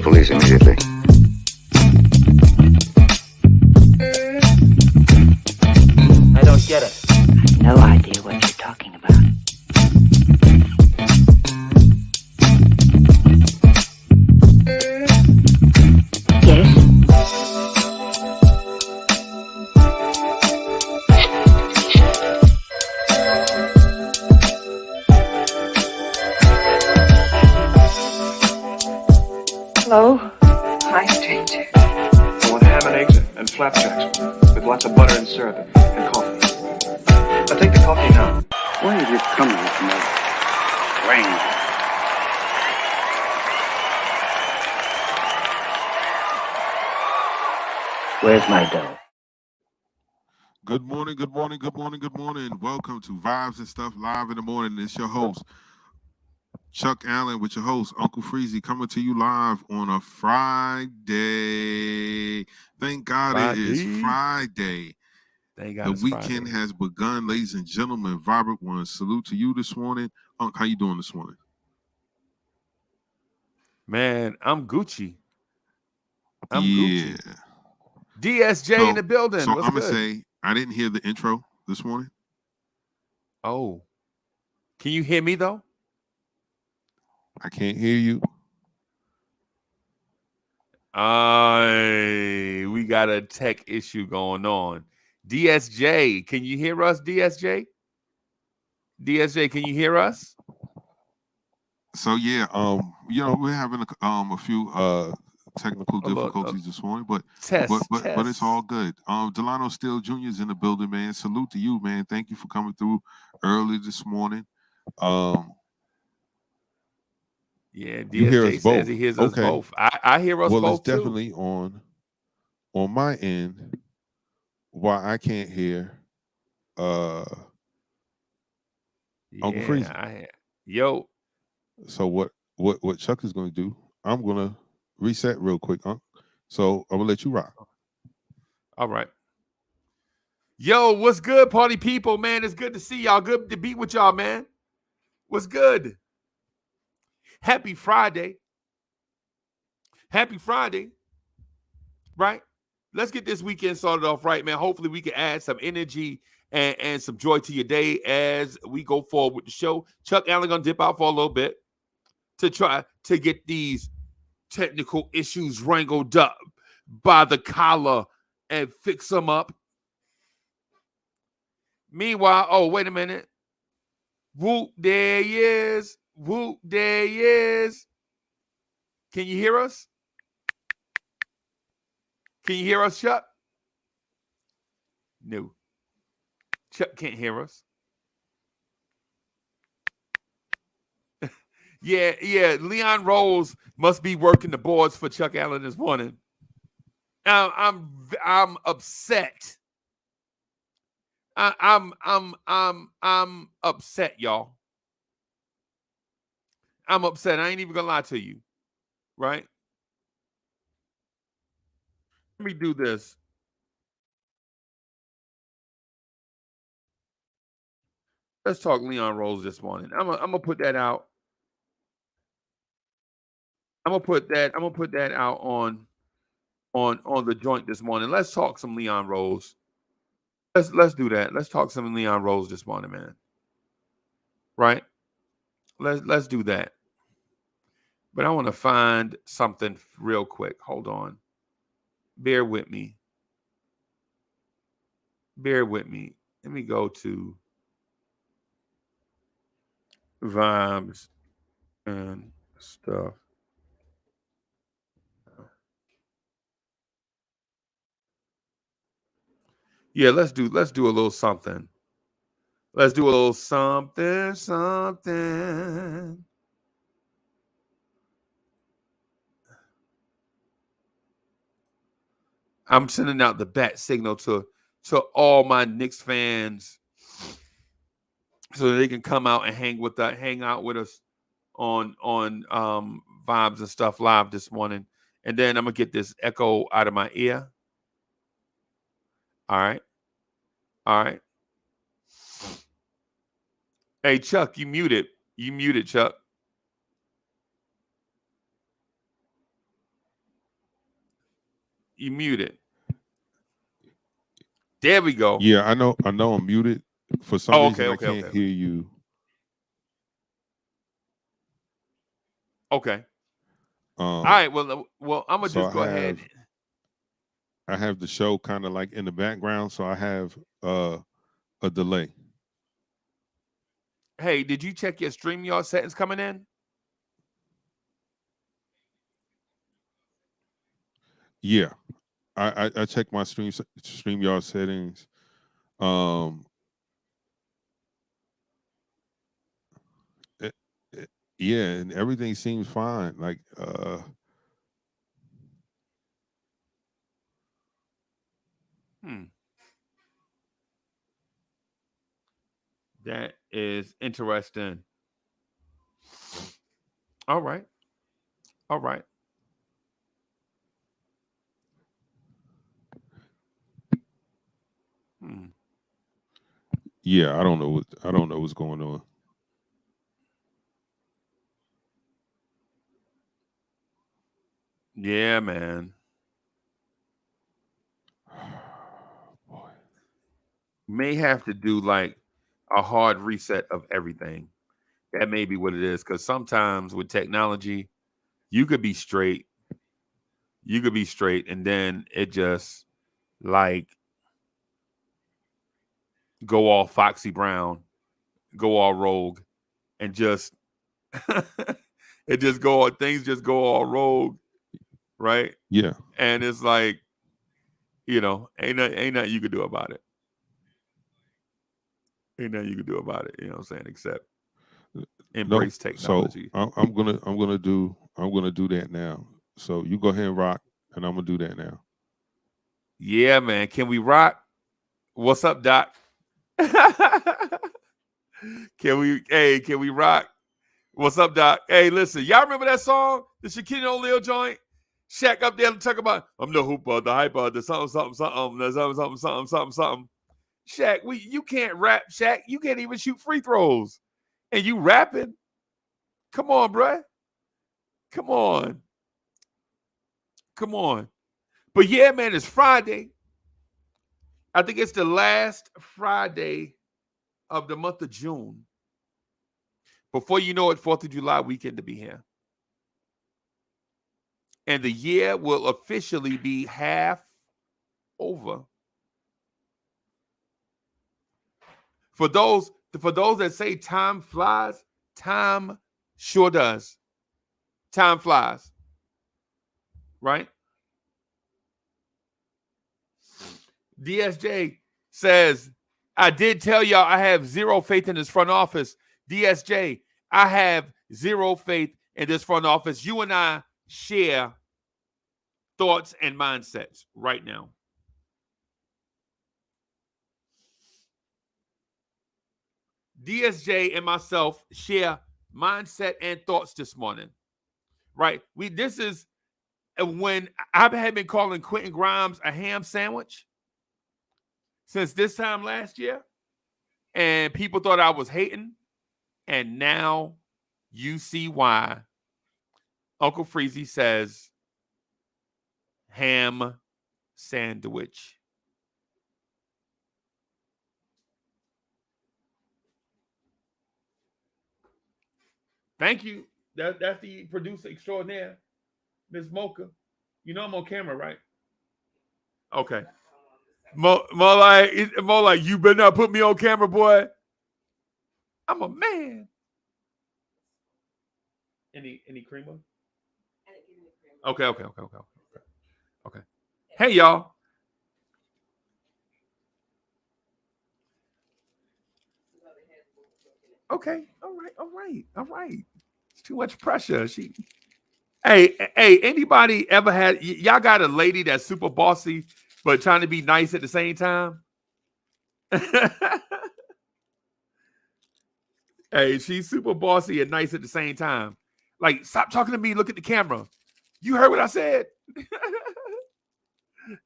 police immediately. I don't get it. No idea what you're talking about. Yes? Hello? Hi, stranger. I want ham and eggs and flapjacks with lots of butter and syrup and coffee. I'll take the coffee now. Why have you come with me? Ring. Where's my dough? Good morning, good morning, good morning, good morning. Welcome to Vibes and Stuff Live in the Morning. It's your host, Chuck Allen, with your host, Uncle Freezy, coming to you live on a Friday. Thank God it is Friday. Thank God The it's weekend Friday. has begun, ladies and gentlemen. Vibrant one, salute to you this morning. Unc, how you doing this morning? Man, I'm Gucci. I'm Yeah. Gucci. DSJ in the building. So What's I'm going to good? say, I didn't hear the intro this morning. Oh. Can you hear me, though? I can't hear you. We got a tech issue going on. DSJ, can you hear us, DSJ? DSJ, can you hear us? So yeah, we're having a few technical difficulties this morning, but it's all good. Delano Steele Jr. is in the building, man. Salute to you, man. Thank you for coming through early this morning. Yeah, you hear us DSJ says both. he hears us both. I hear us well, both it's definitely on my end. Why I can't hear Uncle Freezy. Yo. So what Chuck is going to do? I'm going to reset real quick, So I'm gonna let you rock. All right. Yo, what's good, party people, man? It's good to see y'all. Good to be with y'all, man. What's good? Happy Friday. Happy Friday. Right? Let's get this weekend started off right, man. Hopefully we can add some energy and some joy to your day as we go forward with the show. Chuck Allen gonna dip out for a little bit to try to get these technical issues wrangled up by the collar and fix them up. Meanwhile, oh, wait a minute. Whoop, there he is. Whoop, there he is. Can you hear us? Can you hear us, Chuck? No. Chuck can't hear us. Yeah. Leon Rose must be working the boards for Chuck Allen this morning. I'm upset. I'm upset, y'all. I'm upset. I ain't even gonna lie to you, right? Let me do this. Let's talk Leon Rose this morning. I'm gonna put that out. I'm gonna put that out on the joint this morning. Let's talk some Leon Rose. Let's do that. Let's talk some Leon Rose this morning, man. Right? Let's do that. But I want to find something real quick. Hold on. Bear with me. Let me go to Vibes and Stuff. Yeah, let's do a little something. Let's do a little something. I'm sending out the bat signal to all my Knicks fans so that they can come out and hang out with us on Vibes and Stuff Live this morning. And then I'm gonna get this echo out of my ear. All right. Hey, Chuck, you muted. Chuck. You muted. There we go. Yeah, I know I'm muted. For some reason, I can't hear you. Okay. All right. Well, I'm gonna just go ahead. I have the show kind of like in the background, so I have a delay. Hey, did you check your StreamYard settings coming in? Yeah, I checked my StreamYard settings. Yeah, and everything seems fine. Like That is interesting. All right. Yeah, I don't know what's going on. Yeah, man. Boy. May have to do like a hard reset of everything. That may be what it is. Because sometimes with technology, you could be straight, and then it just like go all Foxy Brown, go all rogue, and just things just go all rogue, right? Yeah. And it's like, ain't nothing you could do about it. Ain't nothing you could do about it. You know what I'm saying? Except embrace technology. So I'm gonna do that now. So you go ahead and rock, and I'm gonna do that now. Yeah, man. Can we rock? What's up, Doc? Can we rock? What's up, Doc? Hey, listen, y'all remember that song, the Shaquille O'Neal joint? Shaq up there talking about, I'm the hooper, the hyper, the something, something. Shaq, you can't rap, Shaq. You can't even shoot free throws. And you rapping? Come on, bruh. Come on. But yeah, man, it's Friday. I think it's the last Friday of the month of June. Before you know it, 4th of July weekend to be here. And the year will officially be half over. For those that say time flies, time sure does. Time flies. Right? DSJ says, I did tell y'all I have zero faith in this front office. DSJ, I have zero faith in this front office. You and I share thoughts and mindsets right now. DSJ and myself share mindset and thoughts this morning. Right? This is when I have been calling Quentin Grimes a ham sandwich since this time last year. And people thought I was hating. And now you see why. Uncle Freezy says ham sandwich. Thank you. That's the producer extraordinaire, Ms. Mocha. You know I'm on camera, right? Okay. More like you better not put me on camera, boy. I'm a man. Any creamer? Okay. Hey, y'all. Okay. All right. It's too much pressure. Hey, anybody ever had, y'all got a lady that's super bossy, but trying to be nice at the same time? Hey, she's super bossy and nice at the same time. Like, stop talking to me. Look at the camera. You heard what I said?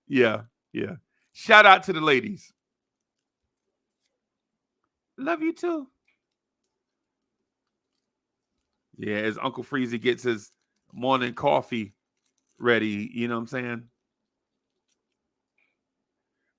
Yeah. Shout out to the ladies. Love you too. Yeah, as Uncle Freezy gets his morning coffee ready, you know what I'm saying?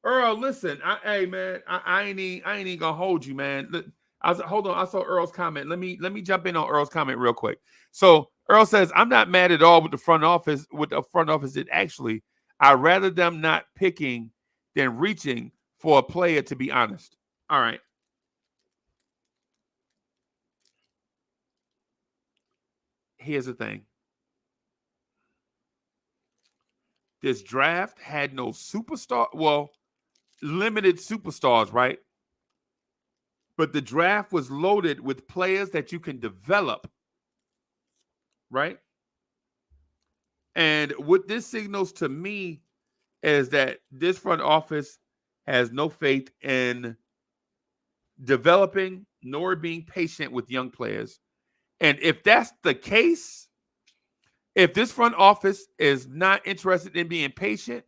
Earl, listen. Hey man, I ain't even gonna hold you, man. Look, hold on. I saw Earl's comment. Let me jump in on Earl's comment real quick. So Earl says, I'm not mad at all with the front office. With the front office, it actually, I'd rather them not picking than reaching for a player, to be honest. All right. Here's the thing. This draft had no superstar. Well, limited superstars, right? But the draft was loaded with players that you can develop, right? And what this signals to me is that this front office has no faith in developing nor being patient with young players. And if that's the case, if this front office is not interested in being patient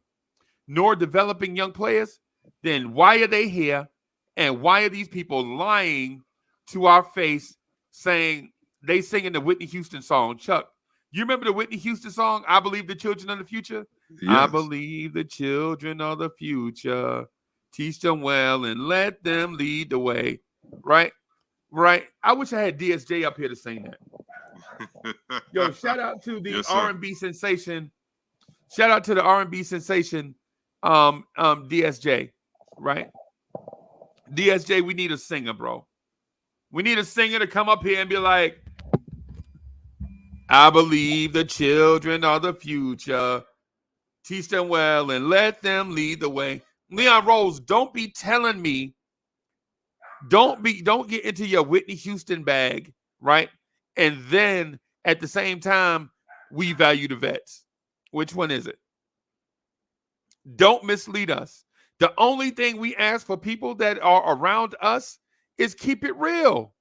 nor developing young players, then why are they here? And why are these people lying to our face saying they singing the Whitney Houston song? Chuck, you remember the Whitney Houston song, I Believe the Children of the Future? Yes. I believe the children of the future. Teach them well and let them lead the way. Right? Right. I wish I had DSJ up here to sing that. Yo, shout out to the R&B sensation. Shout out to the R&B sensation, DSJ, right? DSJ, we need a singer, bro. We need a singer to come up here and be like, I believe the children are the future. Teach them well and let them lead the way. Leon Rose, don't be telling me, don't get into your Whitney Houston bag, right? And then at the same time, we value the vets. Which one is it? Don't mislead us. The only thing we ask for people that are around us is keep it real.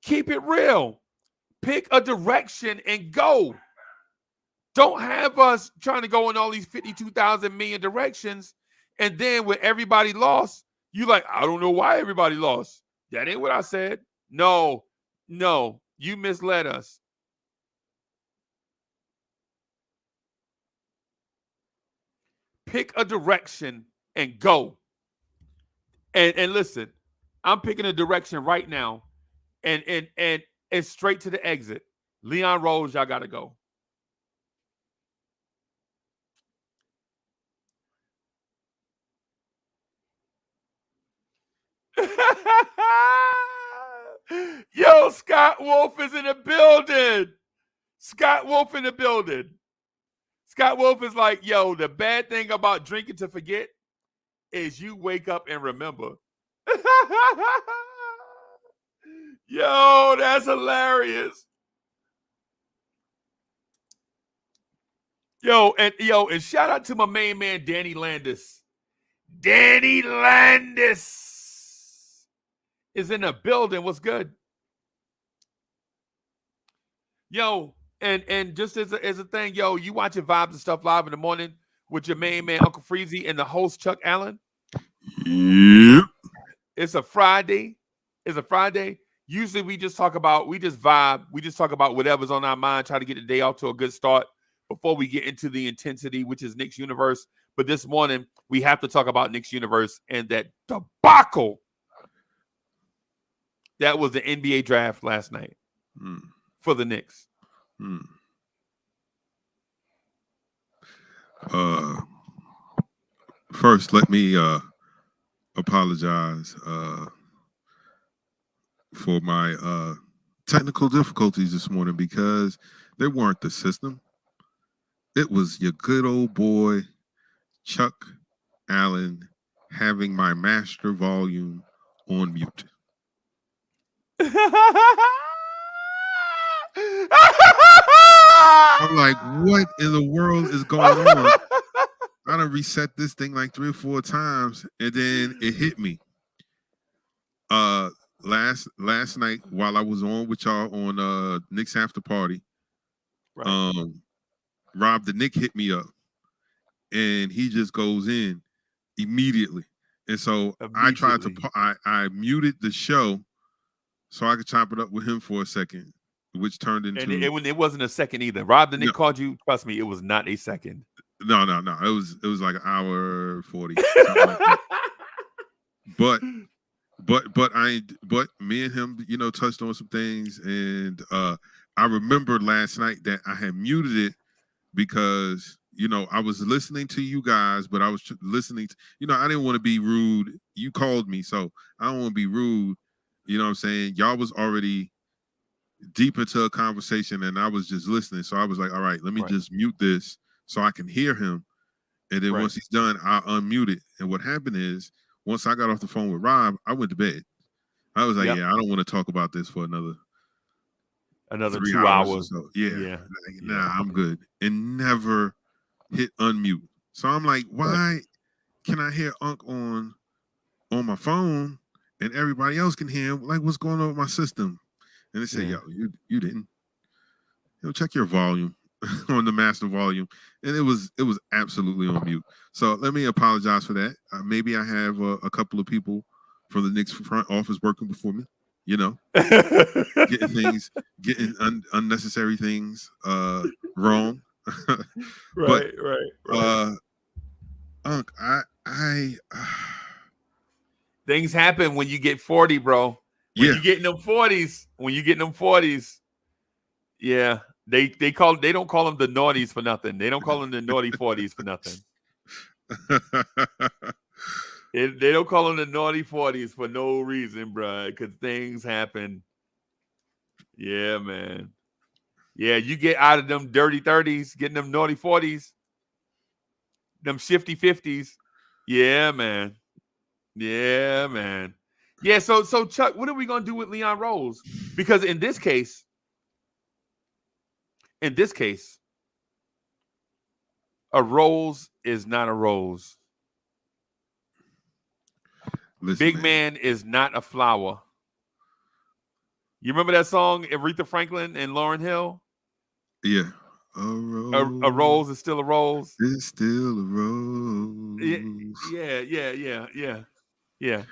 Keep it real. Pick a direction and go. Don't have us trying to go in all these 52,000 million directions. And then when everybody lost, you like, I don't know why everybody lost. That ain't what I said. No, you misled us. Pick a direction and go. And listen, I'm picking a direction right now, and it's straight to the exit. Leon Rose, y'all gotta go. Yo, Scott Wolf is in the building. Scott Wolf in the building. Scott Wolf is like, yo, the bad thing about drinking to forget is you wake up and remember. Yo, that's hilarious. Yo, and shout out to my main man, Danny Landis. Danny Landis is in the building. What's good? Yo, and just as a thing, yo, you watching Vibes and Stuff live in the morning with your main man, Uncle Freezy, and the host, Chuck Allen? Yep. It's a Friday. Usually we just vibe. We just talk about whatever's on our mind, try to get the day off to a good start before we get into the intensity, which is Knicks Universe. But this morning, we have to talk about Knicks Universe and that debacle that was the NBA draft last night for the Knicks. First, let me apologize for my technical difficulties this morning because they weren't the system. It was your good old boy, Chuck Allen, having my master volume on mute. I'm like, what in the world is going on? I done reset this thing like 3 or 4 times, and then it hit me. Last night while I was on with y'all on Knicks After Party, right. Rob the Knick hit me up, and he just goes in immediately. And so I tried to I muted the show so I could chop it up with him for a second, which turned into it wasn't a second either. Rob the Knick called you. Trust me, it was not a second. No. It was like an hour 40. Something like that. But me and him, touched on some things, and I remember last night that I had muted it because I was listening to you guys, but I was listening to, I didn't want to be rude. You called me, so I don't want to be rude. You know what I'm saying? Y'all was already deep into a conversation, and I was just listening. So I was like, all right, let me just mute this so I can hear him. And then once he's done, I'll unmute it. And what happened is, once I got off the phone with Rob, I went to bed. I was like, I don't want to talk about this for another 3 2 hours or hours. so. Nah, I'm good. And never hit unmute. So I'm like, why can I hear Unc on my phone and everybody else can hear him? Like, what's going on with my system? And they say, yo, you didn't. Check your volume on the master volume. And it was absolutely on mute. So let me apologize for that. Maybe I have a couple of people from the Knicks front office working before me, getting unnecessary things wrong. Right. Unc, I things happen when you get 40, bro. When you get in them 40s, yeah, they don't call them the naughties for nothing. They don't call them the naughty 40s for nothing. They don't call them the naughty 40s for no reason, bro, because things happen. Yeah, man. Yeah, you get out of them dirty 30s, getting them naughty 40s, them shifty 50s. Yeah, man. Yeah, so Chuck, what are we gonna do with Leon Rose? Because in this case, a rose is not a rose. Listen, Big man is not a flower. You remember that song, Aretha Franklin and Lauryn Hill? Yeah. A rose is still a rose. It's still a rose. Yeah.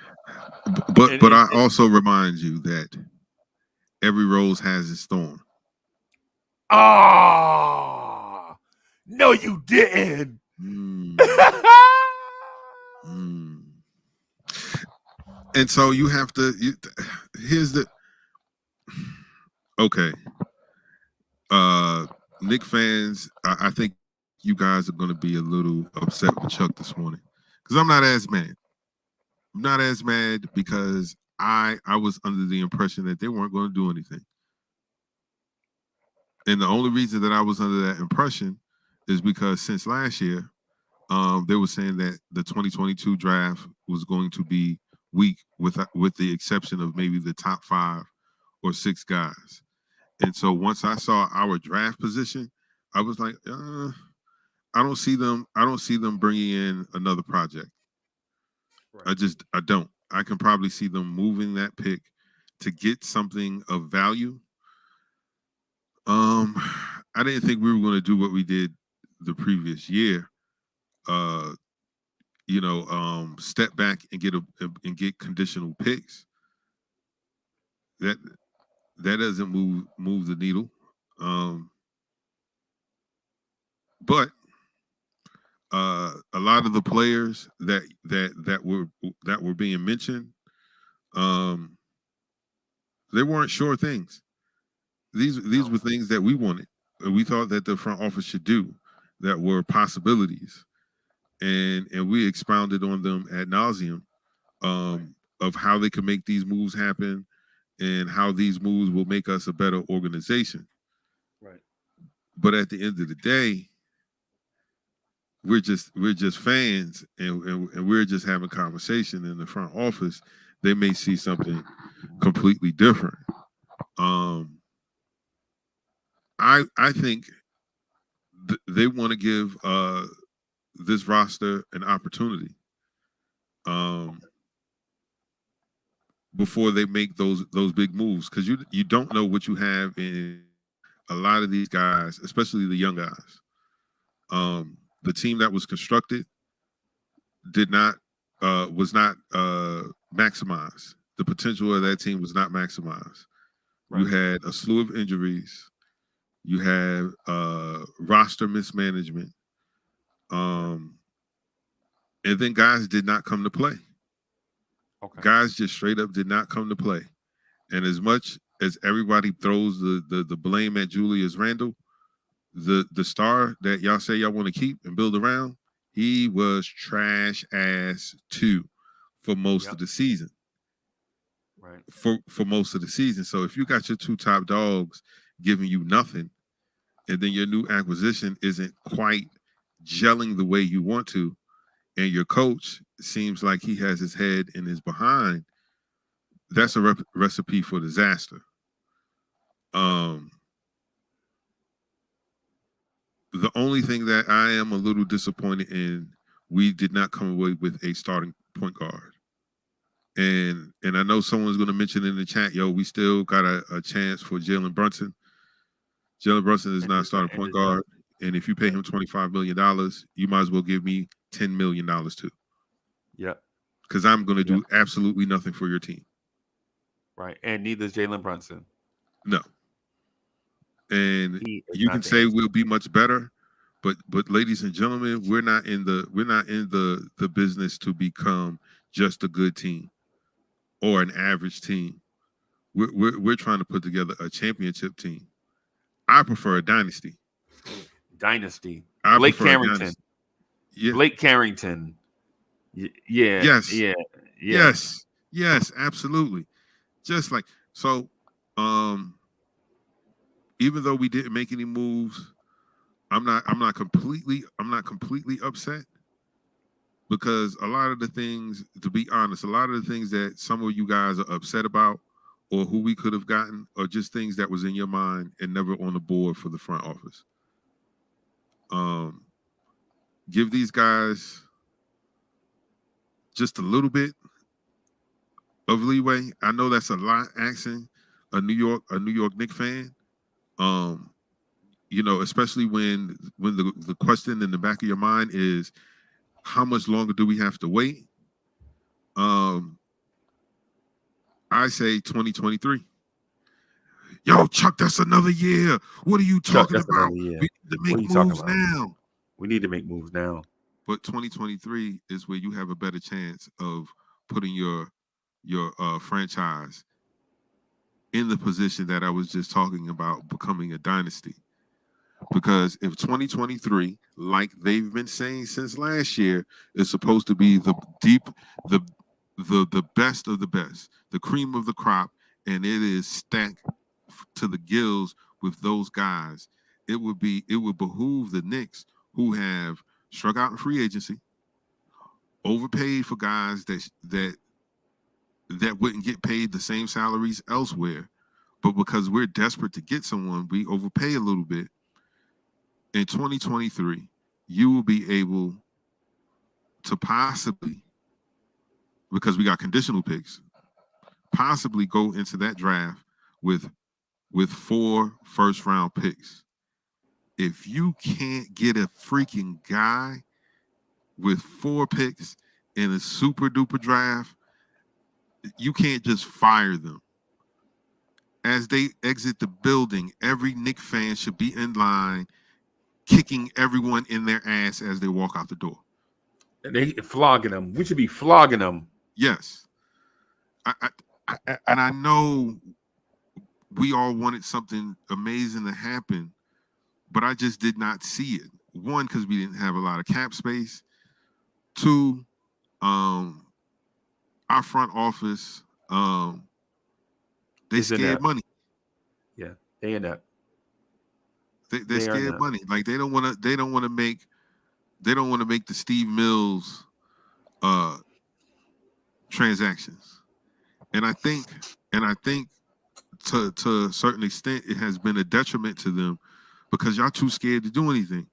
But I also remind you that every rose has its thorn. Ah, no, you didn't. And so you have to. Here's the. Okay. Knicks fans, I think you guys are going to be a little upset with Chuck this morning because I'm not as mad. I'm not as mad because I was under the impression that they weren't going to do anything. And the only reason that I was under that impression is because since last year, they were saying that the 2022 draft was going to be weak with the exception of maybe the top 5 or 6 guys. And so once I saw our draft position, I was like, I don't see them bringing in another project. Right. I don't. I can probably see them moving that pick to get something of value. I didn't think we were going to do what we did the previous year. Step back and get conditional picks. That doesn't move the needle. But a lot of the players that were being mentioned, they weren't sure things. These were things that we wanted. We thought that the front office should do that were possibilities, and we expounded on them ad nauseum of how they could make these moves happen and how these moves will make us a better organization. Right. But at the end of the day, we're just fans, and we're just having conversation in the front office. They may see something completely different. I think they want to give this roster an opportunity before they make those big moves, because you don't know what you have in a lot of these guys, especially the young guys. The team that was constructed was not maximized. The potential of that team was not maximized. Right. You had a slew of injuries. You had roster mismanagement. And then guys did not come to play. Okay. Guys just straight up did not come to play. And as much as everybody throws the blame at Julius Randle, the star that y'all say y'all want to keep and build around, he was trash ass too for most of the season. Right. For most of the season. So if you got your two top dogs giving you nothing, and then your new acquisition isn't quite gelling the way you want to, and your coach seems like he has his head in his behind, that's a recipe for disaster. The only thing that I am a little disappointed in, we did not come away with a starting point guard. And I know someone's going to mention in the chat, yo, we still got a chance for Jalen Brunson. Jalen Brunson is not a starting point guard. And if you pay him $25 million, you might as well give me $10 million too. Yeah. Because I'm going to do absolutely nothing for your team. Right. And neither is Jalen Brunson. No. And you can say we'll be much better, but ladies and gentlemen, we're not in the business to become just a good team or an average team. We're trying to put together a championship team. I prefer a dynasty. Blake Carrington. Yeah. Blake Carrington. Yeah. Yes. Yeah. Yes, absolutely. Just like so, even though we didn't make any moves, I'm not completely upset, because a lot of the things, to be honest, a lot of the things that some of you guys are upset about or who we could have gotten are just things that was in your mind and never on the board for the front office. Give these guys just a little bit of leeway. I know that's a lot asking a New York Knicks fan. Especially when the question in the back of your mind is, how much longer do we have to wait? I say 2023. Yo, Chuck, that's another year. What are you talking about? We need to make moves now. We need to make moves now. But 2023 is where you have a better chance of putting your franchise in the position that I was just talking about, becoming a dynasty. Because if 2023, like they've been saying since last year, is supposed to be the best of the best, the cream of the crop, and it is stacked to the gills with those guys, it would behoove the Knicks, who have struck out in free agency, overpaid for guys that wouldn't get paid the same salaries elsewhere, but because we're desperate to get someone, we overpay a little bit. In 2023, you will be able to possibly, because we got conditional picks, possibly go into that draft with 4 first-round picks. If you can't get a freaking guy with 4 picks in a super-duper draft, you can't just fire them. As they exit the building, every Knicks fan should be in line, kicking everyone in their ass as they walk out the door. They flogging them. We should be flogging them. Yes. And I know we all wanted something amazing to happen, but I just did not see it. 1, because we didn't have a lot of cap space. 2, our front office, they scared money. Yeah, they end up. They're scared money. Like they don't want to make the Steve Mills transactions. And I think to a certain extent it has been a detriment to them, because y'all too scared to do anything.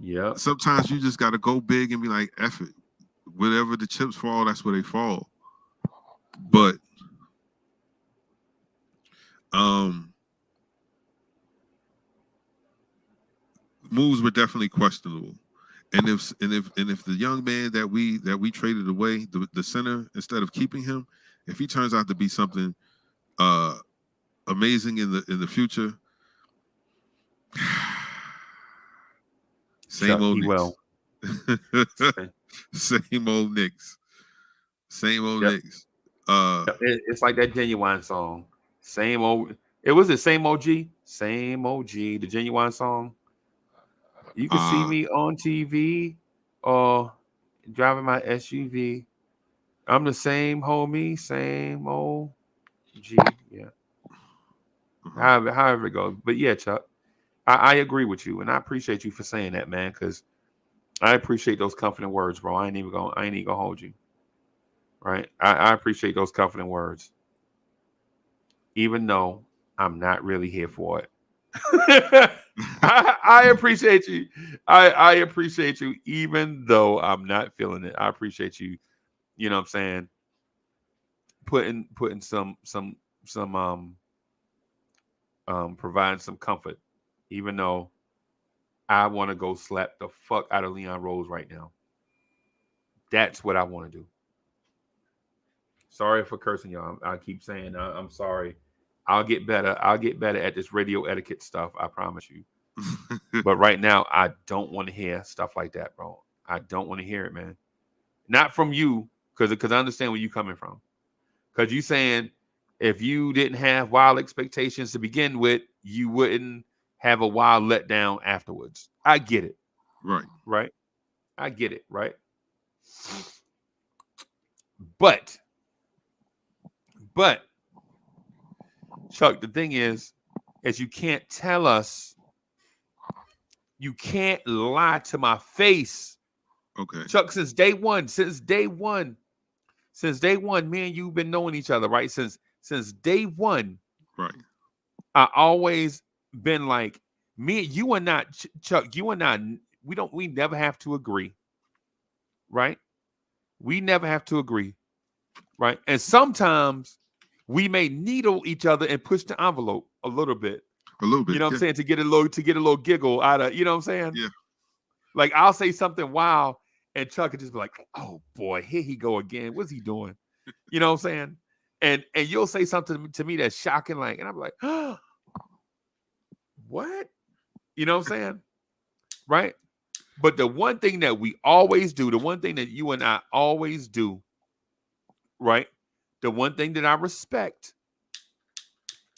Yeah. Sometimes you just got to go big and be like, F it. Wherever the chips fall, that's where they fall. But moves were definitely questionable. And if the young man that we traded away, the center, instead of keeping him, if he turns out to be something amazing in the future, same old Knicks. Same old Knicks. Same old Knicks. It's like that Genuine song. Same old. It was the same OG. Same OG. The Genuine song. You can see me on TV or driving my SUV. I'm the same homie, same old G. Yeah. However it goes. But yeah, Chuck, I agree with you, and I appreciate you for saying that, man, because I appreciate those comforting words, bro. I ain't even gonna hold you. Right? I appreciate those comforting words. Even though I'm not really here for it. I appreciate you. I appreciate you, even though I'm not feeling it. I appreciate you, you know what I'm saying, putting some providing some comfort, even though I want to go slap the fuck out of Leon Rose right now. That's what I want to do. Sorry for cursing y'all. I keep saying I'm sorry. I'll get better. I'll get better at this radio etiquette stuff. I promise you. But right now, I don't want to hear stuff like that, bro. I don't want to hear it, man. Not from you, because I understand where you're coming from. Because you saying if you didn't have wild expectations to begin with, you wouldn't have a wild letdown afterwards. I get it. Right. Right. I get it. Right. But Chuck, the thing is you can't tell us, you can't lie to my face. Okay. Chuck, since day one, me and you've been knowing each other, right? Since day one. Right. I always been like, you and not Chuck, you and I, we never have to agree. Right? We never have to agree. Right? And sometimes we may needle each other and push the envelope a little bit. A little bit. You know what I'm saying? To get a little giggle out of, you know what I'm saying? Yeah. Like I'll say something wild and Chuck could just be like, oh boy, here he go again. What's he doing? You know what I'm saying? And you'll say something to me that's shocking, like, and I'm like, oh, what? You know what I'm saying? Right? But the one thing that we always do, the one thing that you and I always do, right? The one thing that I respect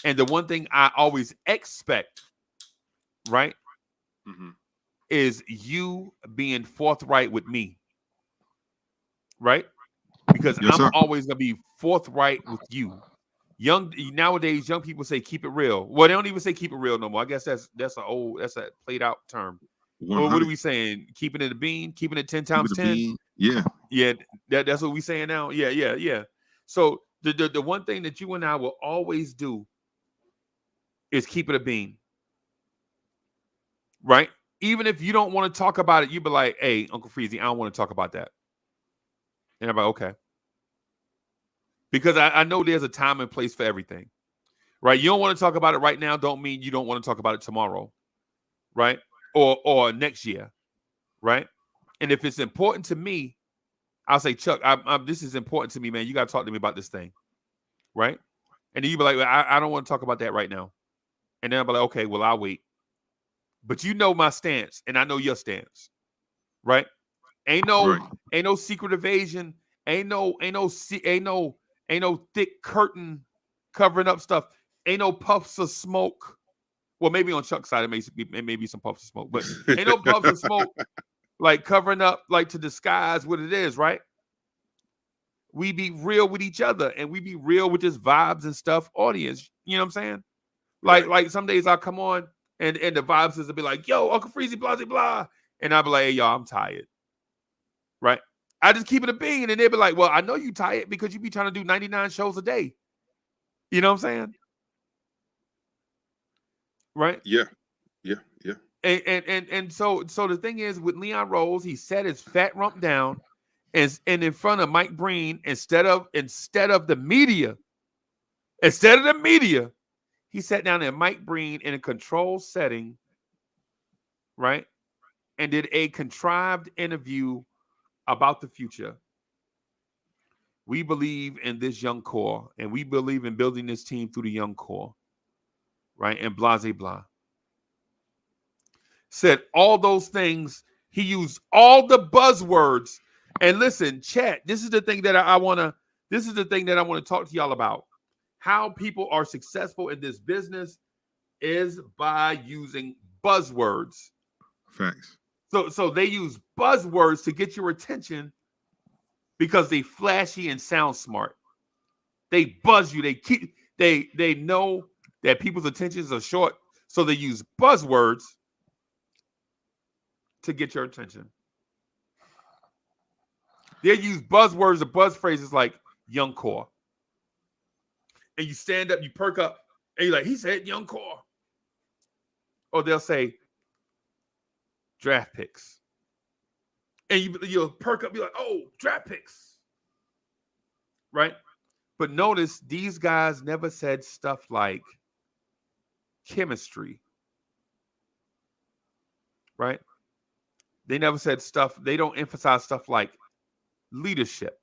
and the one thing I always expect, right? Mm-hmm. Is you being forthright with me. Right? Because I'm always going to be forthright with you. Nowadays, young people say keep it real. Well, they don't even say keep it real no more. I guess that's a played out term. Well, what are we saying? Keeping it a bean? Keeping it 10 times 10? Yeah. Yeah, that's what we saying now. Yeah. So the one thing that you and I will always do is keep it a bean. Right? Even if you don't want to talk about it, you be like, hey, Uncle Freezy, I don't want to talk about that. And I'm like, okay. Because I know there's a time and place for everything. Right? You don't want to talk about it right now, don't mean you don't want to talk about it tomorrow. Right? Or next year. Right? And if it's important to me, I'll say, Chuck, this is important to me, man. You got to talk to me about this thing. Right? And then you be like, I don't want to talk about that right now. And then I'll be like, okay, well, I'll wait. But you know my stance, and I know your stance, right? Ain't no secret evasion, ain't no thick curtain covering up stuff, ain't no puffs of smoke. Well, maybe on Chuck's side it may be some puffs of smoke, but ain't no puffs of smoke like covering up, like to disguise what it is, right? We be real with each other, and we be real with this vibes and stuff audience. You know what I'm saying? Like some days I'll come on. And the vibes is to be like, yo, Uncle Freezy, blah, blah, blah. And I'll be like, hey, y'all, I'm tired. Right? I just keep it a bean. And they'll be like, well, I know you tired because you be trying to do 99 shows a day. You know what I'm saying? Right? Yeah. And so the thing is with Leon Rose, he set his fat rump down and in front of Mike Breen instead of the media. He sat down at Mike Breen in a controlled setting, right? And did a contrived interview about the future. We believe in this young core, and we believe in building this team through the young core, right? And blah, blah, blah. Said all those things He used all the buzzwords. And listen, chat, this is the thing that I want to talk to y'all about. How people are successful in this business is by using buzzwords. Facts. So they use buzzwords to get your attention because they flashy and sound smart. They buzz you. They know that people's attentions are short, so they use buzzwords to get your attention. They use buzzwords or buzz phrases like young core. And you stand up, you perk up, and you're like, he said young core. Or they'll say draft picks. And you'll perk up, be like, oh, draft picks. Right? But notice these guys never said stuff like chemistry. Right? They never said stuff, they don't emphasize stuff like leadership.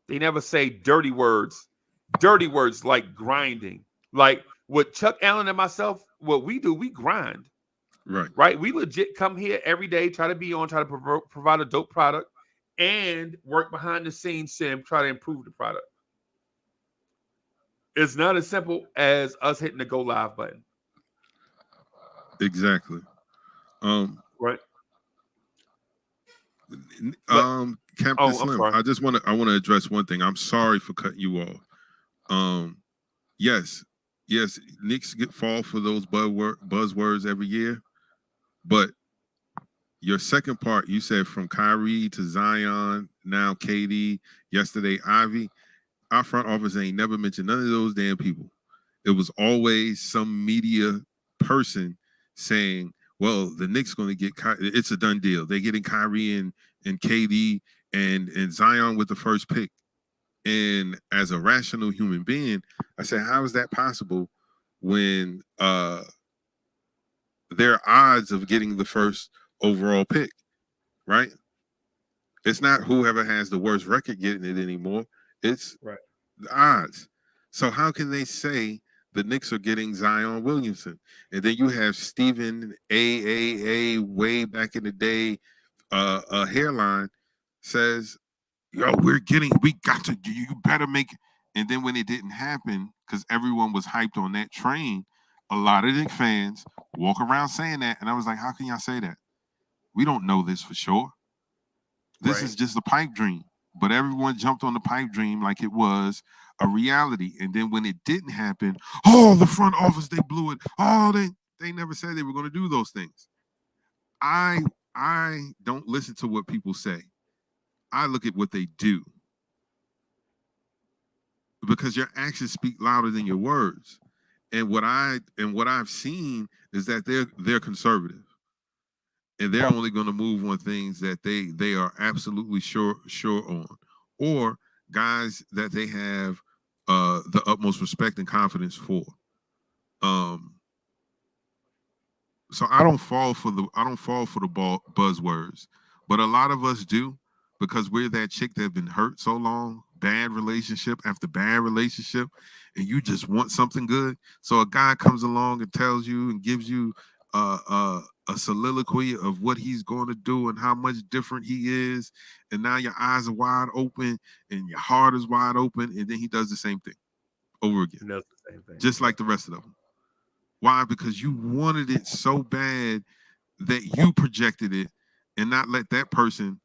They never say dirty words like grinding. Like what Chuck Allen and myself, what we do, we grind. Right? We legit come here every day, try to provide a dope product and work behind the scenes to try to improve the product. It's not as simple as us hitting the go live button. Exactly. Right. Captain Slim, I want to address one thing. I'm sorry for cutting you off. Yes, Knicks fall for those buzzwords every year, but your second part, you said from Kyrie to Zion, now KD, yesterday Ivy. Our front office ain't never mentioned none of those damn people. It was always some media person saying, well, the Knicks going to get it's a done deal. They're getting Kyrie and KD and Zion with the first pick. And as a rational human being, I said, how is that possible when their odds of getting the first overall pick, right? It's not whoever has the worst record getting it anymore. It's the odds. So how can they say the Knicks are getting Zion Williamson? And then you have Stephen AAA way back in the day, a hairline says, yo, you better make it. And then when it didn't happen, because everyone was hyped on that train, a lot of Knicks fans walk around saying that. And I was like, how can y'all say that? We don't know this for sure. This is just a pipe dream. But everyone jumped on the pipe dream like it was a reality. And then when it didn't happen, oh, the front office, they blew it. Oh, they never said they were going to do those things. I don't listen to what people say. I look at what they do. Because your actions speak louder than your words. And what I've seen is that they're conservative. And they're only going to move on things that they are absolutely sure on, or guys that they have the utmost respect and confidence for. So I don't fall for the buzzwords, but a lot of us do, because we're that chick that's been hurt so long, bad relationship after bad relationship, and you just want something good. So a guy comes along and tells you and gives you a soliloquy of what he's going to do and how much different he is, and now your eyes are wide open and your heart is wide open, and then he does the same thing over again. That's the same thing. Just like the rest of them. Why? Because you wanted it so bad that you projected it and not let that person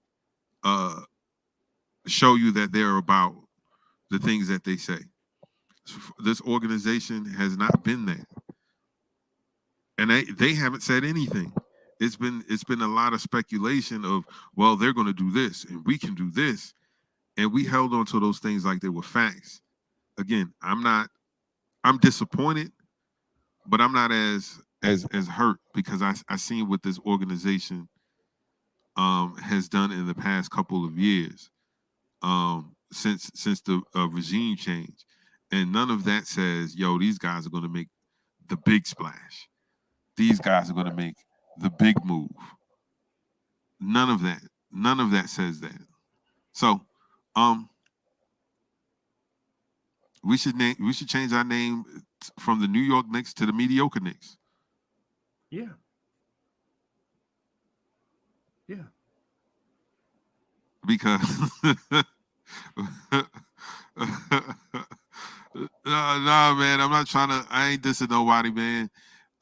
show you that they're about the things that they say. This organization has not been that. And they haven't said anything. It's been a lot of speculation of, well, they're going to do this and we can do this. And we held on to those things like they were facts. Again, I'm disappointed, but I'm not as hurt, because I seen what this organization has done in the past couple of years, since the regime change. And none of that says, yo, these guys are going to make the big splash. These guys are going to make the big move. None of that says that. So, we should change our name from the New York Knicks to the mediocre Knicks. Yeah. Yeah. Because nah, man, I'm not trying to. I ain't dissing nobody, man.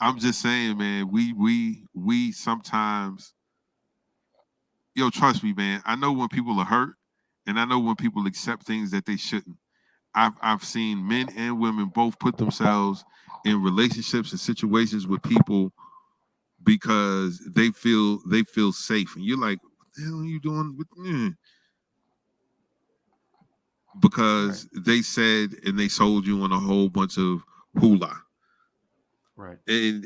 I'm just saying, man. We sometimes, trust me, man. I know when people are hurt, and I know when people accept things that they shouldn't. I've seen men and women both put themselves in relationships and situations with people because they feel safe, and you're like, what the hell are you doing with me? Because they said and they sold you on a whole bunch of hula. Right. And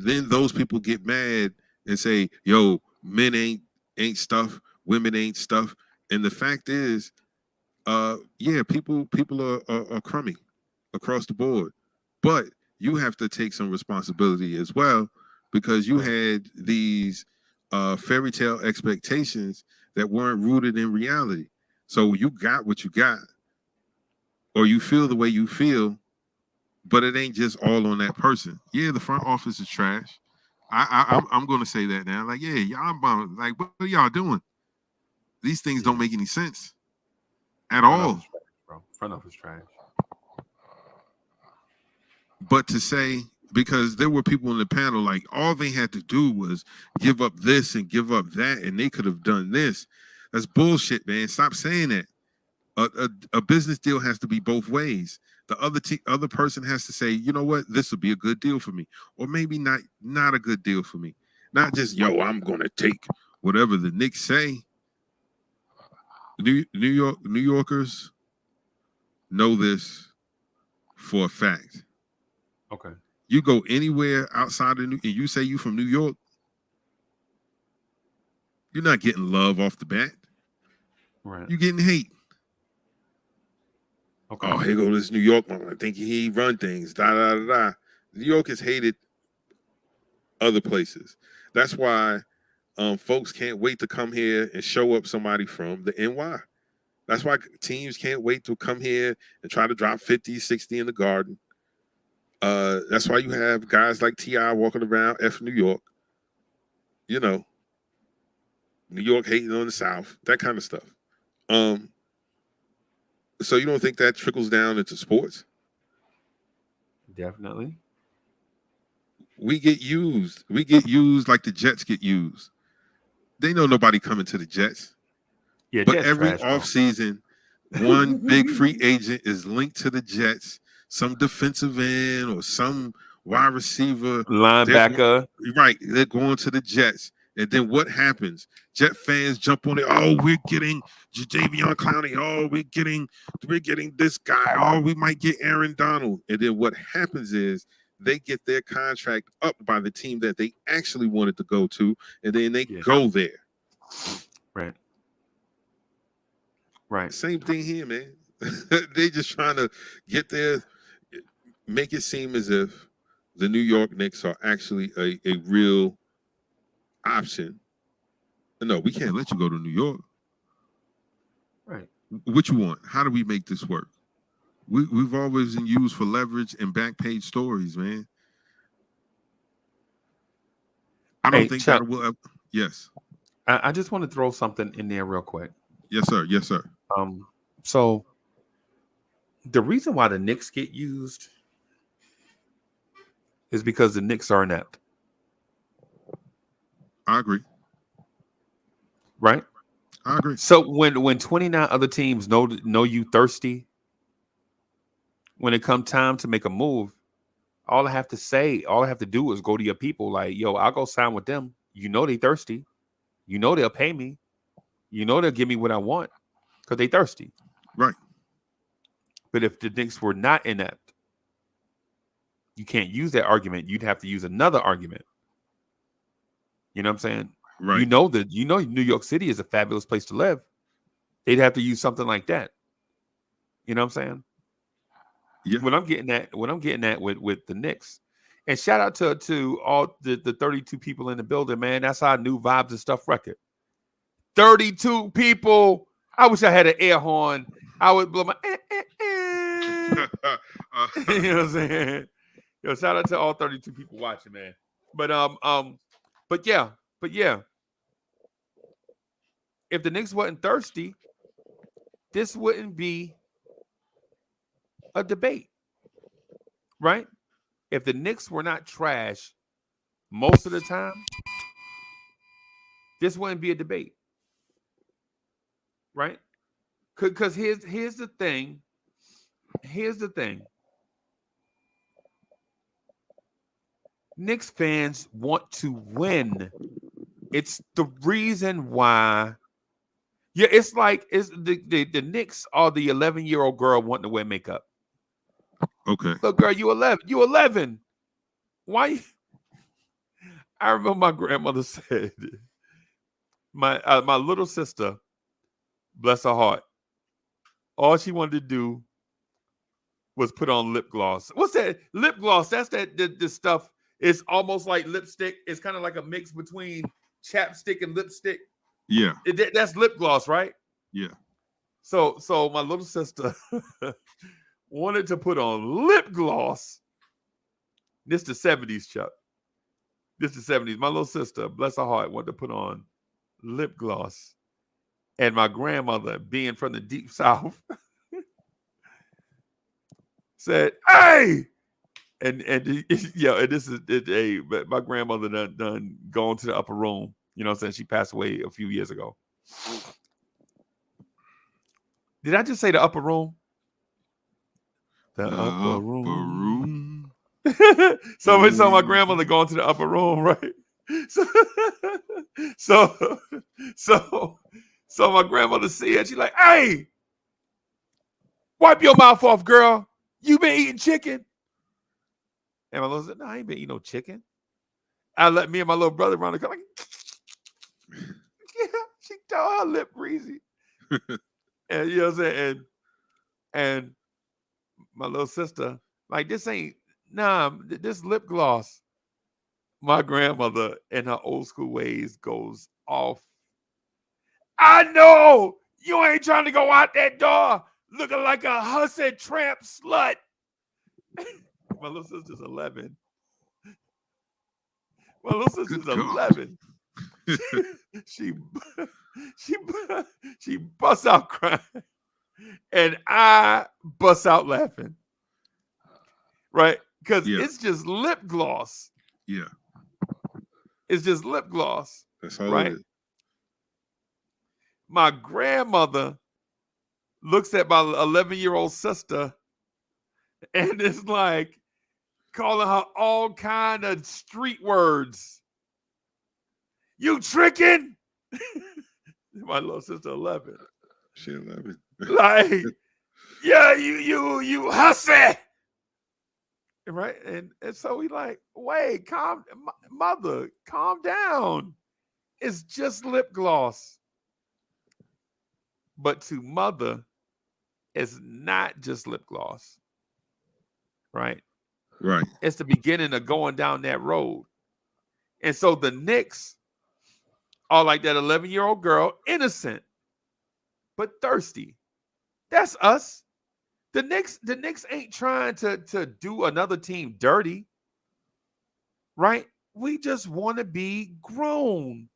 then those people get mad and say, yo, men ain't stuff, women ain't stuff. And the fact is, people are crummy across the board. But you have to take some responsibility as well, because you had these fairy tale expectations that weren't rooted in reality. So you got what you got, or you feel the way you feel, but it ain't just all on that person. Yeah, the front office is trash. I'm going to say that now. Like, yeah, y'all bum. Like, what are y'all doing? These things don't make any sense at all. Trash, bro. Front office trash. But to say, because there were people in the panel, like all they had to do was give up this and give up that, and they could have done this. That's bullshit, man. Stop saying that. A business deal has to be both ways. The other person has to say, you know what, this will be a good deal for me, or maybe not a good deal for me. Not just, yo, I'm gonna take whatever the Knicks say. New Yorkers know this for a fact. Okay. You go anywhere outside of and you say you from New York, you're not getting love off the bat. Right. You're getting hate. Okay. Oh, here go this New York man. I think he run things. Da da da da. New York is hated other places. That's why folks can't wait to come here and show up somebody from the NY. That's why teams can't wait to come here and try to drop 50, 60 in the Garden. That's why you have guys like T.I. walking around F New York. You know, New York hating on the South, that kind of stuff. So you don't think that trickles down into sports? Definitely. We get used. We get used like the Jets get used. They know nobody coming to the Jets. Yeah, but Jets every trash, offseason, one big free agent is linked to the Jets. Some defensive end or some wide receiver. Linebacker. They're going to the Jets. And then what happens? Jet fans jump on it. Oh, we're getting Jadeveon Clowney. Oh, we're getting this guy. Oh, we might get Aaron Donald. And then what happens is they get their contract up by the team that they actually wanted to go to, and then they go there. Right. Right. Same thing here, man. They just trying to get there, make it seem as if the New York Knicks are actually a real option. No, we can't let you go to New York. Right. What you want? How do we make this work? We've always been used for leverage and back page stories, man. I don't think Chuck, that will ever. Yes. I just want to throw something in there real quick. Yes, sir. Yes, sir. So the reason why the Knicks get used is because the Knicks are inept. I agree. Right? I agree. So when 29 other teams know you thirsty, when it comes time to make a move, all I have to do is go to your people like, yo, I'll go sign with them. You know they thirsty. You know they'll pay me. You know they'll give me what I want because they thirsty. Right. But if the Knicks were not inept, you can't use that argument. You'd have to use another argument. You know what I'm saying? Right. You know New York City is a fabulous place to live. They'd have to use something like that. You know what I'm saying? Yeah. What I'm getting at with the Knicks. And shout out to all the 32 people in the building, man. That's our new Vibes and Stuff record. 32 people. I wish I had an air horn. I would blow my You know what I'm saying? Yo, shout out to all 32 people watching, man. But yeah. if the Knicks wasn't thirsty, this wouldn't be a debate, right? If the Knicks were not trash most of the time, this wouldn't be a debate, right? Because here's the thing. Here's the thing. Knicks fans want to win. It's the reason why. Yeah, it's like it's the Knicks are the 11-year-old girl wanting to wear makeup. Okay. Look, girl, you 11. You 11. Why? I remember my grandmother said, my little sister, bless her heart, all she wanted to do was put on lip gloss. What's that? Lip gloss. That's the stuff. It's almost like lipstick. It's kind of like a mix between chapstick and lipstick. Yeah. That's lip gloss, right? Yeah. So my little sister wanted to put on lip gloss. This the 70s, Chuck. This the 70s. My little sister, bless her heart, wanted to put on lip gloss. And my grandmother, being from the deep South, said, "Hey!" And this is hey, but my grandmother done gone to the upper room. You know what I'm saying? She passed away a few years ago. Did I just say the upper room? The upper room. So my grandmother going to the upper room, right? So my grandmother see it. She's like, "Hey, wipe your mouth off, girl. You been eating chicken?" And my little said, "No, I ain't been eating no chicken." I let me and my little brother run the car. Like, yeah, she told her lip greasy. And you know what I'm saying? And my little sister, like, this lip gloss. My grandmother in her old school ways goes off. "I know you ain't trying to go out that door looking like a hussy tramp slut." My little sister's 11. My little sister's 11. She busts out crying, and I bust out laughing, right? Because it's just lip gloss. Yeah, it's just lip gloss. That's all right? it is. My grandmother looks at my 11-year-old sister and is like calling her all kind of street words. "You tricking?" My little sister 11. She 11. Like, yeah, you hussy. Right? And so we like, wait, mother, calm down. It's just lip gloss. But to mother, it's not just lip gloss. Right? Right. It's the beginning of going down that road. And so the Knicks are like that 11-year-old girl, innocent, but thirsty. That's us. The Knicks ain't trying to do another team dirty. Right? We just want to be grown.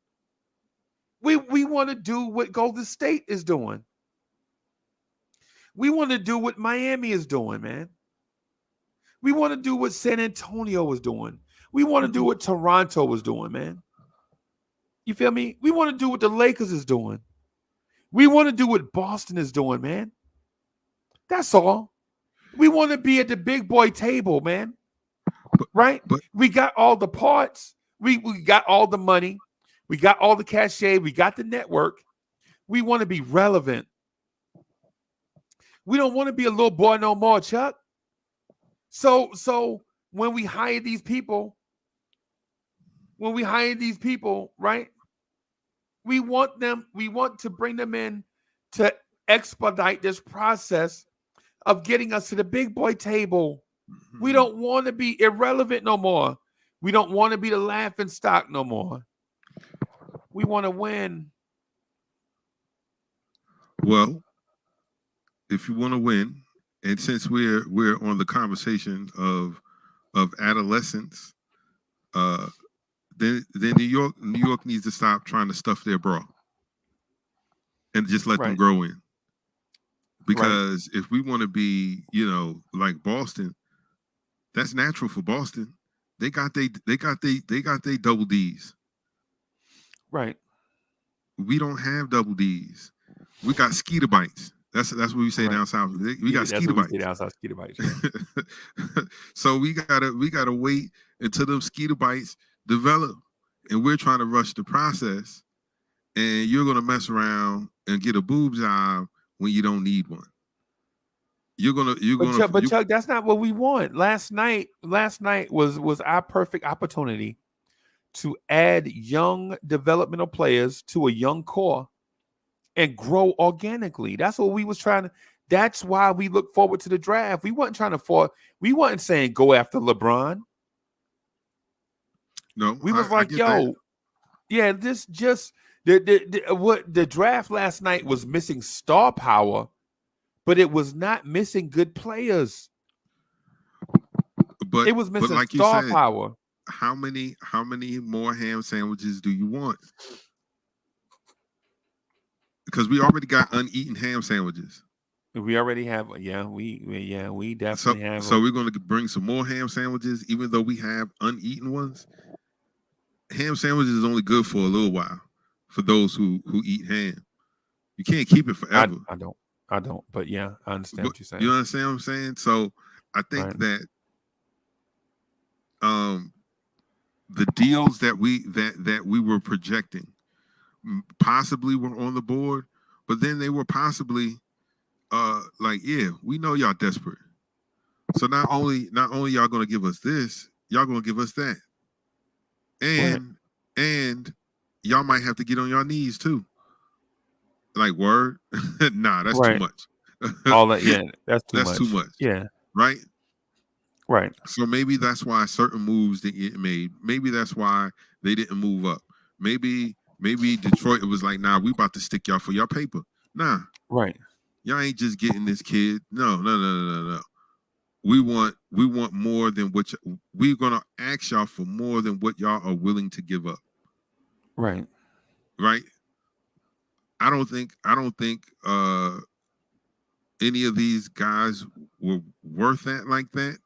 We want to do what Golden State is doing. We want to do what Miami is doing, man. We want to do what San Antonio is doing. We want to do what Toronto was doing, man. You feel me? We want to do what the Lakers is doing. We want to do what Boston is doing, man. That's all. We want to be at the big boy table, man. Right? But we got all the parts. We got all the money. We got all the cachet. We got the network. We want to be relevant. We don't want to be a little boy no more, Chuck. So when we hire these people, right? We want to bring them in to expedite this process of getting us to the big boy table. We don't want to be irrelevant no more. We don't want to be the laughing stock no more. We want to win. Well, if you want to win, and since we're on the conversation of adolescence, then New York needs to stop trying to stuff their bra. and just let them grow in. Because if we want to be, like Boston, that's natural for Boston. They got they double D's. Right. We don't have double D's. We got skeeter bites. That's what we say down south. We got skeeter bites. Down south, skeeter bites. So we gotta wait until them skeeter bites develop, and we're trying to rush the process. And you're gonna mess around and get a boob job when you don't need one. But Chuck, that's not what we want. Last night was our perfect opportunity to add young developmental players to a young core and grow organically. That's what we was trying to. That's why we look forward to the draft. We wasn't trying to we wasn't saying go after LeBron. No, we was this just the draft last night was missing star power, but it was not missing good players. But it was missing like star power. How many more ham sandwiches do you want? Because we already got uneaten ham sandwiches. We already have, we definitely have. So we're going to bring some more ham sandwiches, even though we have uneaten ones. Ham sandwiches is only good for a little while for those who eat ham. You can't keep it forever. I don't. But yeah, I understand what you're saying. You understand what I'm saying? So I think that the deals that we were projecting possibly were on the board, but then they were possibly we know y'all desperate. So not only y'all gonna give us this, y'all gonna give us that. And y'all might have to get on your knees too. Like, word? Nah, that's too much. All that, that's too much. That's too much. Yeah. Right? Right. So maybe that's why certain moves didn't get made. Maybe that's why they didn't move up. Maybe Detroit was like, nah, we about to stick y'all for your paper. Nah. Right. Y'all ain't just getting this kid. No. We want more than what we're gonna ask y'all for, more than what y'all are willing to give up. Right. Right. I don't think any of these guys were worth that like that,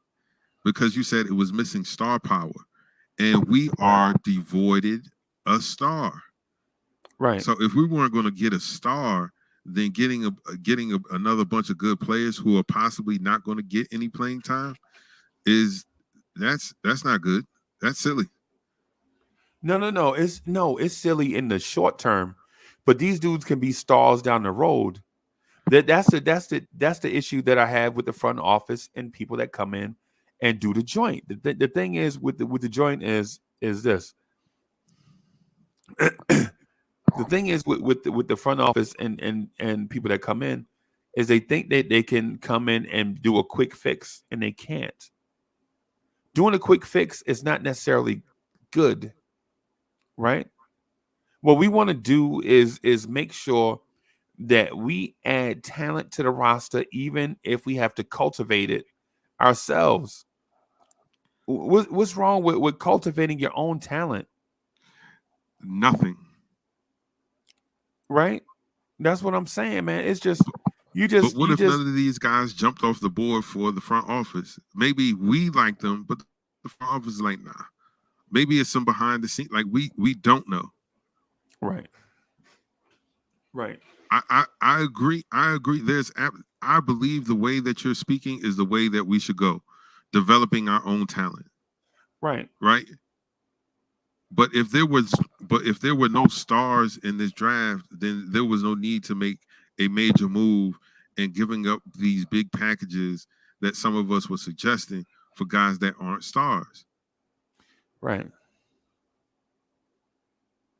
because you said it was missing star power, and we are devoided a star. Right. So if we weren't going to get a star, then getting another bunch of good players who are possibly not going to get any playing time that's not good. That's silly. No. It's silly in the short term, but these dudes can be stars down the road. That's the issue that I have with the front office and people that come in and do the joint. The thing is with the joint is this. The thing is with the front office and people that come in is they think that they can come in and do a quick fix, and they can't. Doing a quick fix is not necessarily good, right? What we want to do is make sure that we add talent to the roster, even if we have to cultivate it ourselves. What's wrong with cultivating your own talent? Nothing. Right? That's what I'm saying, man. It's just But what if none of these guys jumped off the board for the front office? Maybe we like them, but the front office is like, nah. Maybe it's some behind the scenes. Like we don't know. Right. Right. I agree. I believe the way that you're speaking is the way that we should go, developing our own talent. Right. Right. But if there were no stars in this draft, then there was no need to make a major move and giving up these big packages that some of us were suggesting for guys that aren't stars. Right.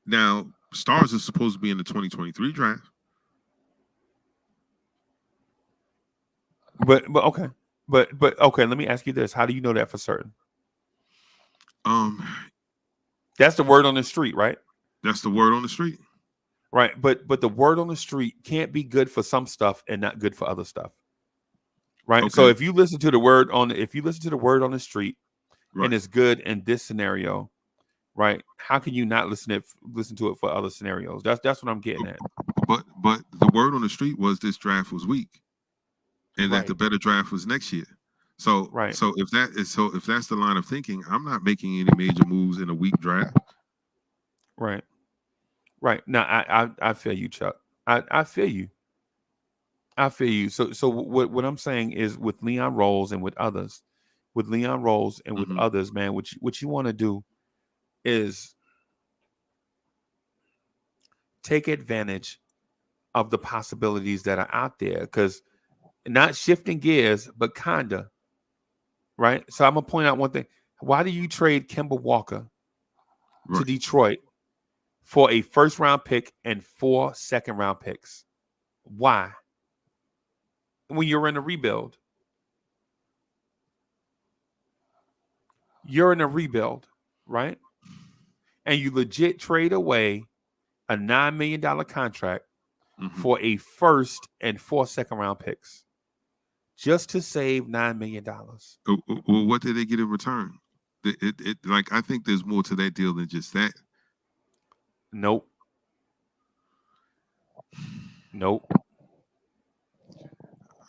Now, stars are supposed to be in the 2023 draft. But okay. But okay, let me ask you this. How do you know that for certain? That's the word on the street, right? That's the word on the street. Right. But the word on the street can't be good for some stuff and not good for other stuff. Right. Okay. So if you listen to the word on the street, right, and it's good in this scenario, right? How can you not listen to it for other scenarios? That's what I'm getting at. But the word on the street was this draft was weak, and that the better draft was next year. So if that's the line of thinking, I'm not making any major moves in a weak draft. Right. No, I feel you, Chuck. I feel you. I feel you. So what I'm saying is with Leon Rose and with others, man, what you want to do is take advantage of the possibilities that are out there, because not shifting gears, but kinda, right? So I'm gonna point out one thing. Why do you trade Kemba Walker to Detroit for a first-round pick and 4 second-round picks? Why? When you're in a rebuild. You're in a rebuild, right? And you legit trade away a $9 million contract for a first and 4 second-round picks just to save $9 million. Well, what did they get in return? I think there's more to that deal than just that. Nope.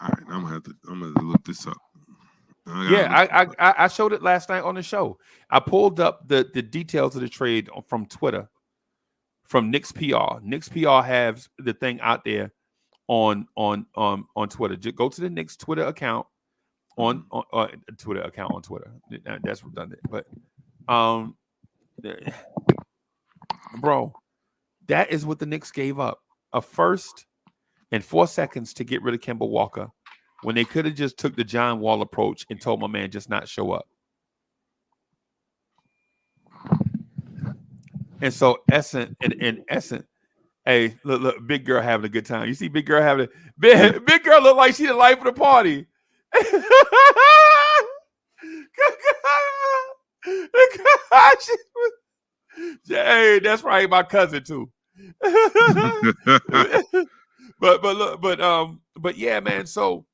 All right, I'm gonna look this up. I showed it last night on the show. I pulled up the details of the trade from Twitter, from Knicks PR. Knicks PR has the thing out there on Twitter. Just go to the Knicks Twitter account on Twitter. That's redundant, but bro, that is what the Knicks gave up: a first and 4 seconds to get rid of Kemba Walker, when they could have just took the John Wall approach and told my man just not show up. And so, in essence, hey, look, big girl having a good time. You see big girl having big girl look like she the life of the party. Hey, that's right, my cousin too. but yeah, man. So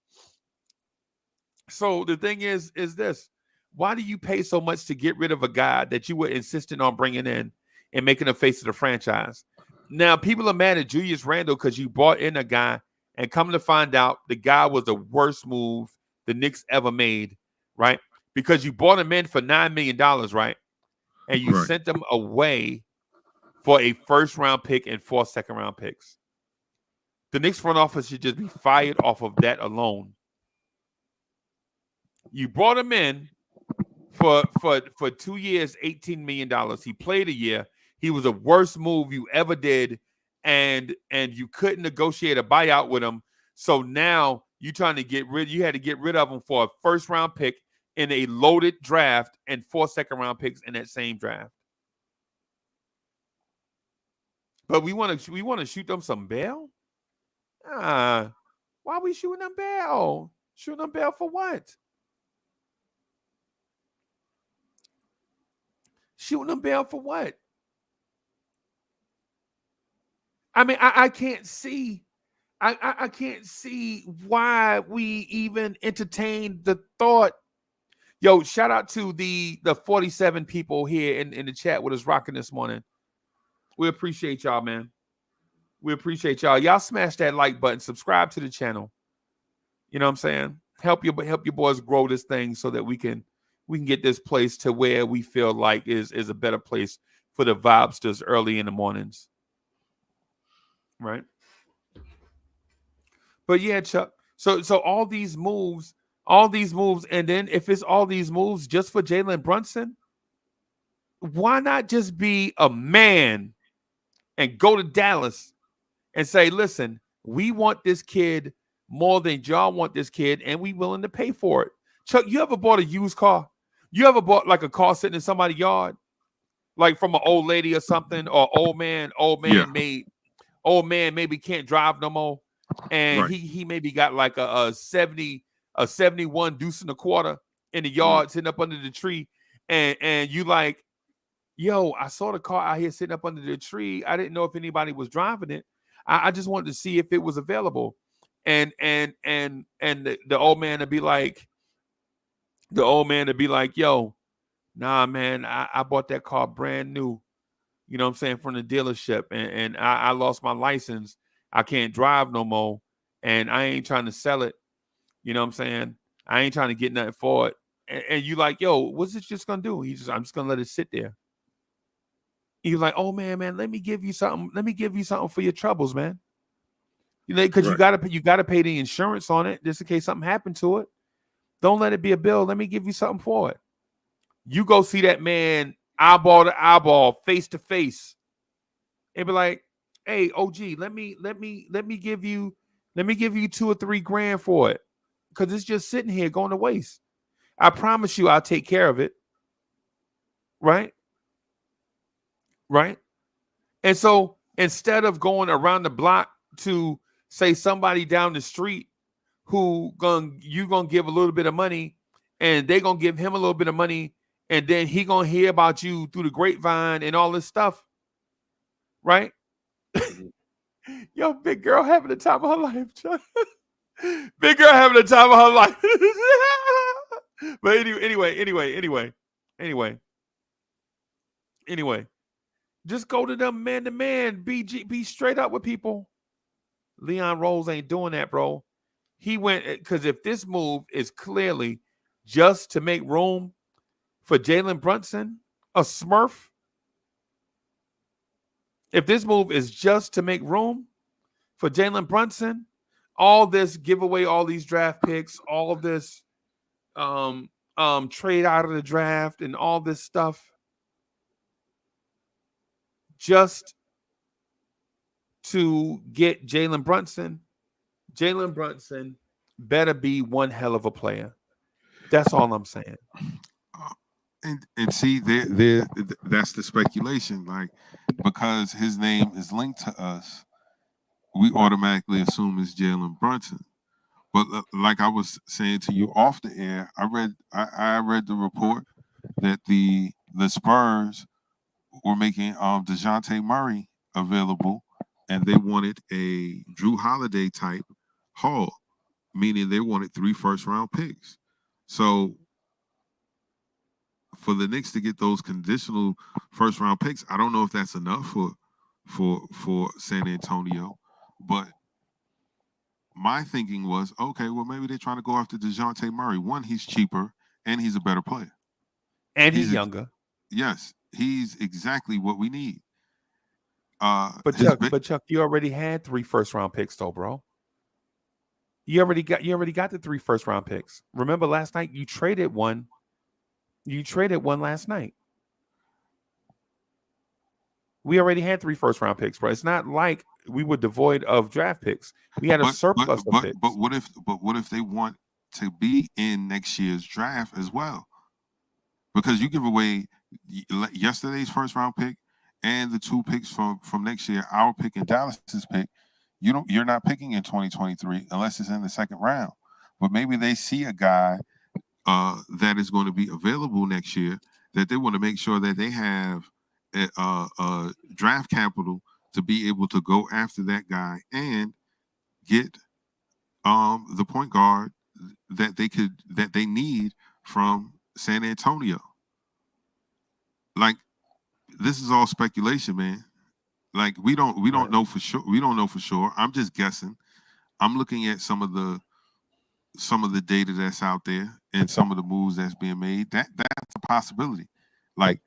the thing is this: why do you pay so much to get rid of a guy that you were insisting on bringing in and making a face of the franchise? Now people are mad at Julius Randle because you brought in a guy, and come to find out the guy was the worst move the Knicks ever made, right? Because you brought him in for $9 million, right? And you sent him away for a first-round pick and 4 second-round picks. The Knicks front office should just be fired off of that alone. You brought him in for 2 years, $18 million. He played a year. He was the worst move you ever did, and you couldn't negotiate a buyout with him. So now you had to get rid of him for a first-round pick in a loaded draft and 4 second-round picks in that same draft. But we want to shoot them some bail? Why are we shooting them bail? Shooting them bail for what? Shooting them bail for what? I mean, I can't see. I can't see why we even entertain the thought. Yo, shout out to the 47 people here in the chat with us rocking this morning. We appreciate y'all, man. We appreciate y'all. Y'all smash that like button. Subscribe to the channel. You know what I'm saying? Help your boys grow this thing so that we can get this place to where we feel like is a better place for the vibesters early in the mornings. Right? But yeah, Chuck. So all these moves, and then if it's all these moves just for Jalen Brunson, why not just be a man and go to Dallas and say, listen, we want this kid more than y'all want this kid, and we willing to pay for it. Chuck, you ever bought a used car? You ever bought like a car sitting in somebody's yard? Like from an old lady or something, or old man maybe can't drive no more. And he maybe got like a 71 deuce and a quarter in the yard sitting up under the tree. And you like, yo, I saw the car out here sitting up under the tree. I didn't know if anybody was driving it. I just wanted to see if it was available. And the old man to be like, yo, Nah, man, I bought that car brand new. You know what I'm saying, from the dealership, and I lost my license. I can't drive no more, and I ain't trying to sell it. You know what I'm saying? I ain't trying to get nothing for it. And you like, yo, what's it just gonna do? I'm just gonna let it sit there. He's like, oh man, let me give you something. Let me give you something for your troubles, man. You know, because you gotta pay the insurance on it just in case something happened to it. Don't let it be a bill. Let me give you something for it. You go see that man eyeball to eyeball, face to face, and be like, hey, OG, let me give you $2 or $3 grand for it. Because it's just sitting here going to waste. I promise you I'll take care of it. Right? Right? And so instead of going around the block to say somebody down the street who you gonna give a little bit of money and they gonna give him a little bit of money, and then he gonna hear about you through the grapevine and all this stuff, right? Yo, big girl having the time of her life, Chuck. Big girl having the time of her life. But anyway, just go to them man to man. Be straight up with people. Leon Rose ain't doing that, bro. He went, because if this move is clearly just to make room for Jalen Brunson, a Smurf, if this move is just to make room for Jalen Brunson, all this give away all these draft picks, all this trade out of the draft and all this stuff, just to get Jalen Brunson better be one hell of a player. That's all I'm saying. And see, there that's the speculation. Like, because his name is linked to us, we automatically assume it's Jalen Brunson. But like I was saying to you off the air, I read the report that the Spurs were making DeJounte Murray available, and they wanted a Drew Holiday type haul, meaning they wanted 3 first-round picks. So for the Knicks to get those conditional first-round picks, I don't know if that's enough for San Antonio, but my thinking was, okay, well, maybe they're trying to go after DeJounte Murray. One, he's cheaper, and he's a better player. And he's younger. Yes, he's exactly what we need. But Chuck, you already had 3 first-round picks, though, bro. You already got the 3 first-round picks. Remember last night you traded one. You traded one last night. We already had 3 first-round picks, bro. It's not like we were devoid of draft picks. We had a surplus of picks. But what if they want to be in next year's draft as well? Because you give away yesterday's first-round pick and the 2 picks from next year, our pick and Dallas's pick. You're not picking in 2023 unless it's in the second round. But maybe they see a guy that is going to be available next year, that they want to make sure that they have draft capital to be able to go after that guy and get the point guard that they need from San Antonio. Like, this is all speculation, man. Like, we don't know for sure. We don't know for sure. I'm just guessing. I'm looking at some of the data that's out there and some of the moves that's being made. That's a possibility. Like,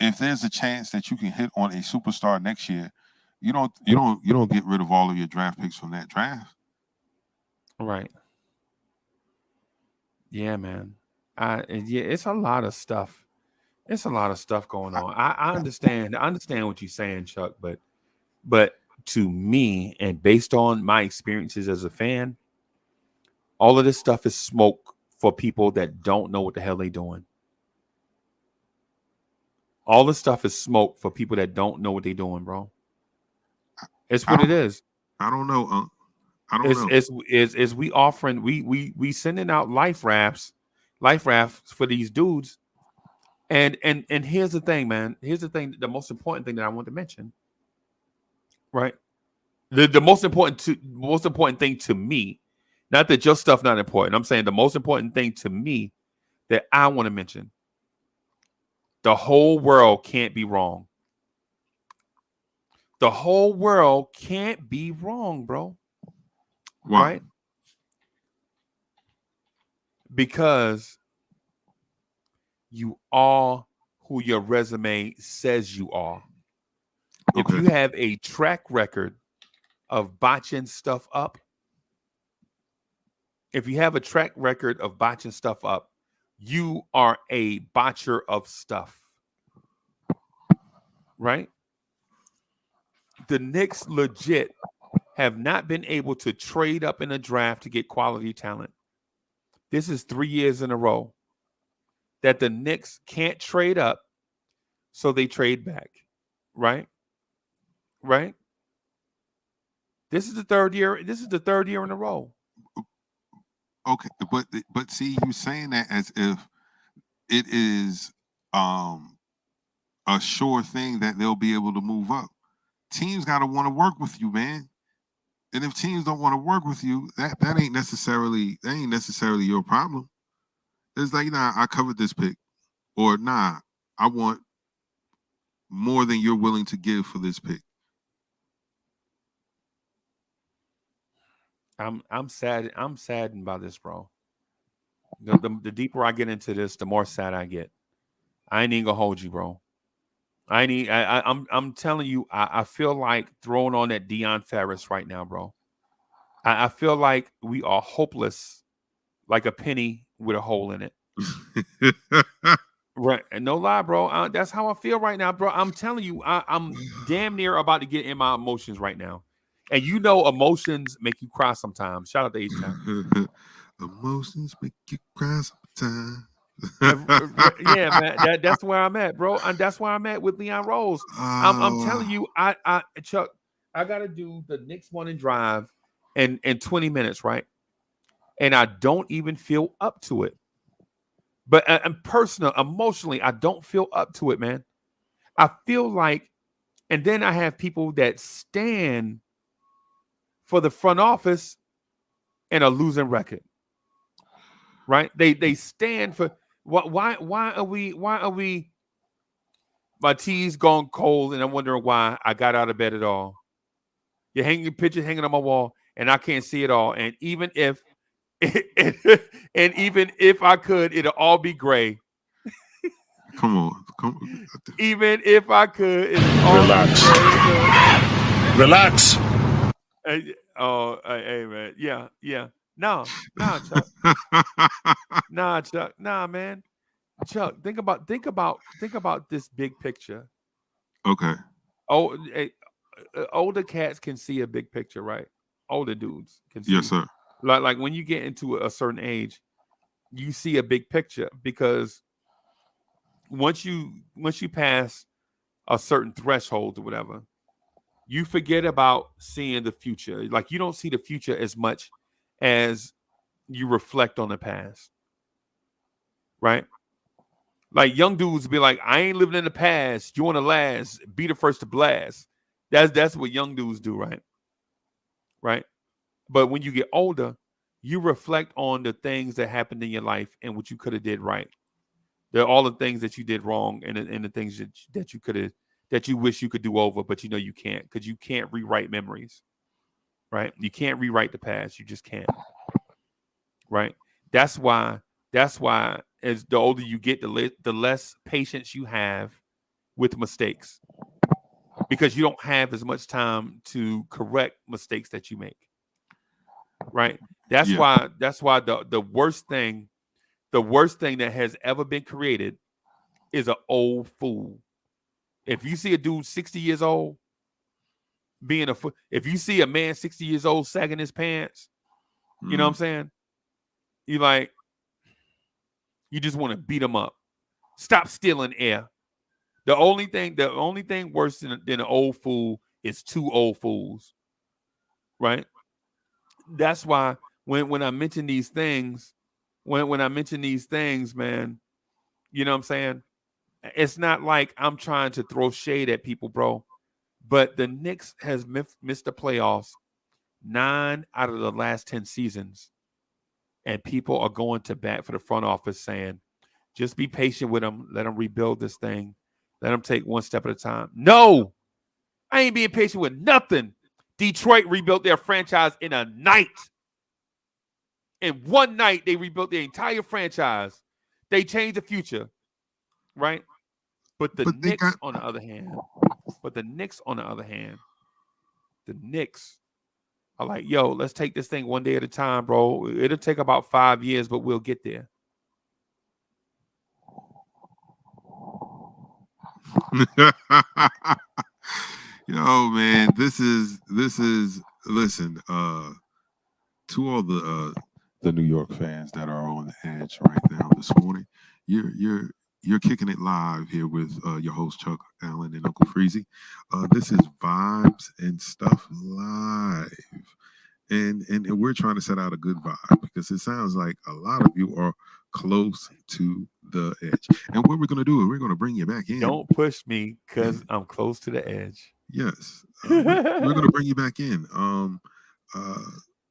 if there's a chance that you can hit on a superstar next year, you don't get rid of all of your draft picks from that draft. Right. Yeah, man. It's a lot of stuff. It's a lot of stuff going on. I understand. I understand what you're saying, Chuck, but to me, and based on my experiences as a fan, all of this stuff is smoke for people that don't know what the hell they're doing. All this stuff is smoke for people that don't know what they're doing, bro. It's what it is. I don't know. I don't know. It's we offering, we sending out life rafts for these dudes. And here's the thing, man. Here's the thing. The most important thing that I want to mention, right? The most important thing to me, not that your stuff not important. I'm saying the most important thing to me that I want to mention The whole world can't be wrong. The whole world can't be wrong, bro. Why? Right? Because you are who your resume says you are. If Okay. you have a track record of botching stuff up, you are a botcher of stuff. Right? The Knicks legit have not been able to trade up in a draft to get quality talent. This is 3 years in a row that the Knicks can't trade up, so they trade back. Right? Right? This is the third year. This is the third year in a row. Okay, but see, you saying that as if it is a sure thing that they'll be able to move up. Teams got to want to work with you, man. And if teams don't want to work with you, that ain't necessarily your problem. It's like, nah, I covered this pick, or nah, I want more than you're willing to give for this pick. I'm sad. I'm saddened by this, bro. The deeper I get into this, the more sad I get. I ain't even gonna hold you, bro. I'm telling you, I feel like throwing on that Deion Ferris right now, bro. I feel like we are hopeless, like a penny with a hole in it. Right, and no lie, bro. That's how I feel right now, bro. I'm telling you, I'm damn near about to get in my emotions right now. And you know, emotions make you cry sometimes. Shout out to H-Town. Emotions make you cry sometimes. Yeah, man. That's where I'm at, bro. And that's where I'm at with Leon Rose. I'm telling you, Chuck, I gotta do the Knicks morning drive in 20 minutes, right? And I don't even feel up to it. But and personal, emotionally, I don't feel up to it, man. I feel like, and then I have people that stand for the front office and a losing record. Right? They stand for why are we my tea's gone cold and I'm wondering why I got out of bed at all. You're hanging pictures hanging on my wall and I can't see it all. And even if I could, it'll all be gray. Come on. Even if I could, it'll all Relax. be gray. Relax. Hey man, yeah. No, Chuck. Chuck. Nah, man. Chuck, think about this big picture. Okay. Oh, older cats can see a big picture, right? Older dudes can see. Yes, sir. Like when you get into a certain age, you see a big picture because once you pass a certain threshold or whatever, you forget about seeing the future. Like you don't see the future as much as you reflect on the past. Right? Like young dudes be like, I ain't living in the past. You want to last, be the first to blast. That's what young dudes do, right? Right. But when you get older, you reflect on the things that happened in your life and what you could have did right. All the things that you did wrong and the things that you could have that you wish you could do over, but you know you can't because you can't rewrite memories. Right? You can't rewrite the past. You just can't. Right? That's why as the older you get, the less patience you have with mistakes. Because you don't have as much time to correct mistakes that you make. Right? That's why the worst thing that has ever been created is an old fool. If you see a dude 60 years old if you see a man 60 years old sagging his pants, you know what I'm saying? You just want to beat him up. Stop stealing air. The only thing worse than an old fool is two old fools. Right? That's why when I mention these things, when I mention these things, man, you know what I'm saying? It's not like I'm trying to throw shade at people, bro. But the Knicks has missed the playoffs 9 out of the last 10 seasons. And people are going to bat for the front office saying, Just be patient with them. Let them rebuild this thing. Let them take one step at a time. No, I ain't being patient with nothing. Detroit rebuilt their franchise in a night. In one night, they rebuilt their entire franchise. They changed the future, right? But the Knicks, on the other hand, the Knicks are like, yo, let's take this thing one day at a time, bro. It'll take about 5 years, but we'll get there. Yo, man, this is listen, to all the New York fans that are on the edge right now this morning. You're kicking it live here with your host Chuck Allen and Uncle Freezy. This is Vibes and Stuff Live. And we're trying to set out a good vibe because it sounds like a lot of you are close to the edge. And what we're going to do is we're going to bring you back in. Don't push me because I'm close to the edge. Yes. We're going to bring you back in.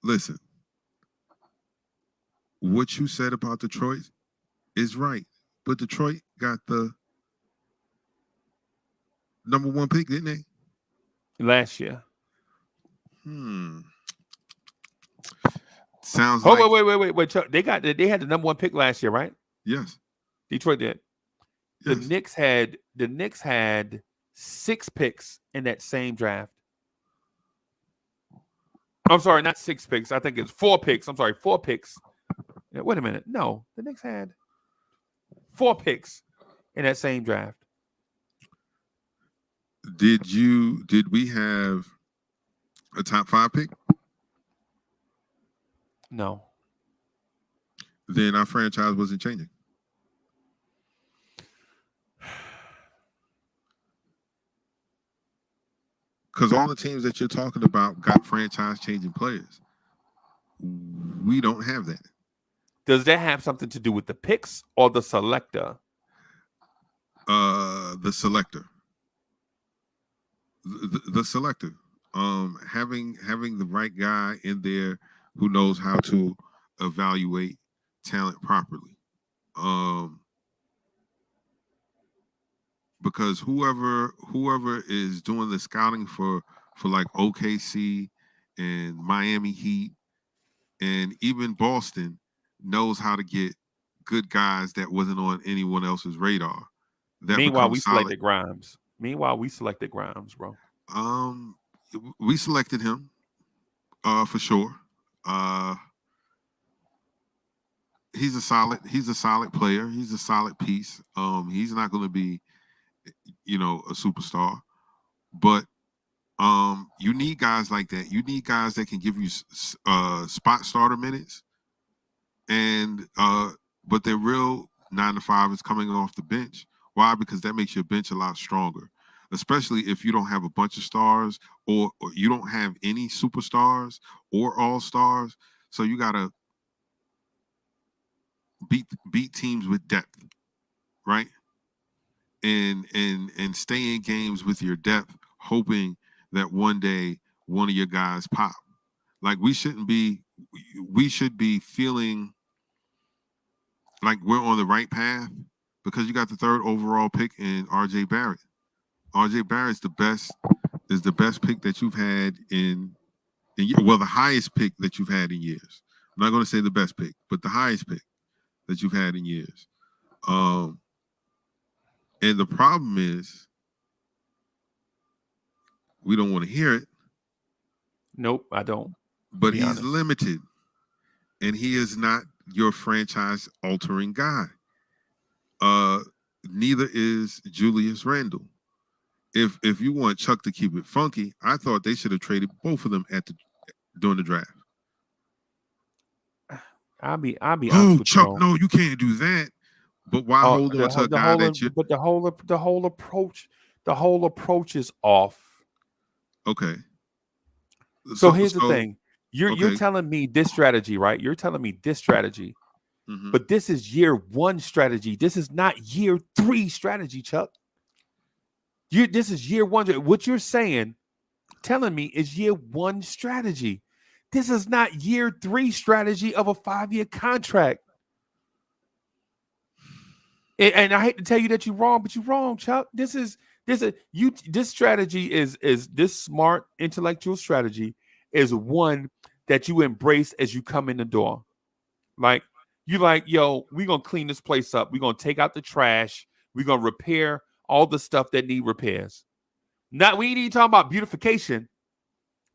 Listen, what you said about Detroit is right. But Detroit got the number 1 pick, didn't they? Last year. Sounds like. Wait. Chuck, they had the number 1 pick last year, right? Yes. Detroit did. Yes. The Knicks had 6 picks in that same draft. I'm sorry, not 6 picks. I think it's 4 picks. I'm sorry, 4 picks. Wait a minute. No, the Knicks had 4 picks in that same draft. Did we have a top 5 pick? No. Then our franchise wasn't changing. Because all the teams that you're talking about got franchise-changing players. We don't have that. Does that have something to do with the picks or the selector? The selector. The selector. Having the right guy in there who knows how to evaluate talent properly. Because whoever is doing the scouting for like OKC and Miami Heat and even Boston knows how to get good guys that wasn't on anyone else's radar. Meanwhile, we selected Grimes. Bro. We selected him for sure. He's a solid player. He's a solid piece. He's not going to be a superstar, but you need guys like that. You need guys that can give you spot starter minutes, and but their real 9 to 5 is coming off the bench. Why? Because that makes your bench a lot stronger, especially if you don't have a bunch of stars or you don't have any superstars or all stars. So you gotta beat teams with depth, right? And stay in games with your depth, hoping that one day one of your guys pop. Like we should be feeling like we're on the right path because you got the 3rd overall pick in RJ Barrett. RJ Barrett's the best pick that you've had in the highest pick that you've had in years. I'm not going to say the best pick, but the highest pick that you've had in years. And the problem is we don't want to hear it. Nope, I don't. But he's limited. And he is not your franchise-altering guy. Neither is Julius Randle. If you want Chuck to keep it funky, I thought they should have traded both of them during the draft. I'll be honest with Chuck, you. no, you can't do that. But why hold on to a guy that you? But the whole approach is off. Okay. So here's the thing. You're telling me this strategy, right? You're telling me this strategy. Mm-hmm. But this is year 1 strategy. This is not year 3 strategy, Chuck. This is year 1. What you're telling me is year 1 strategy. This is not year 3 strategy of a 5-year contract. And I hate to tell you that you're wrong, but you're wrong, Chuck. This strategy is this smart intellectual strategy is one that you embrace as you come in the door. Like you like, yo, we're gonna clean this place up. We're gonna take out the trash. We're gonna repair all the stuff that need repairs. We ain't even talking about beautification.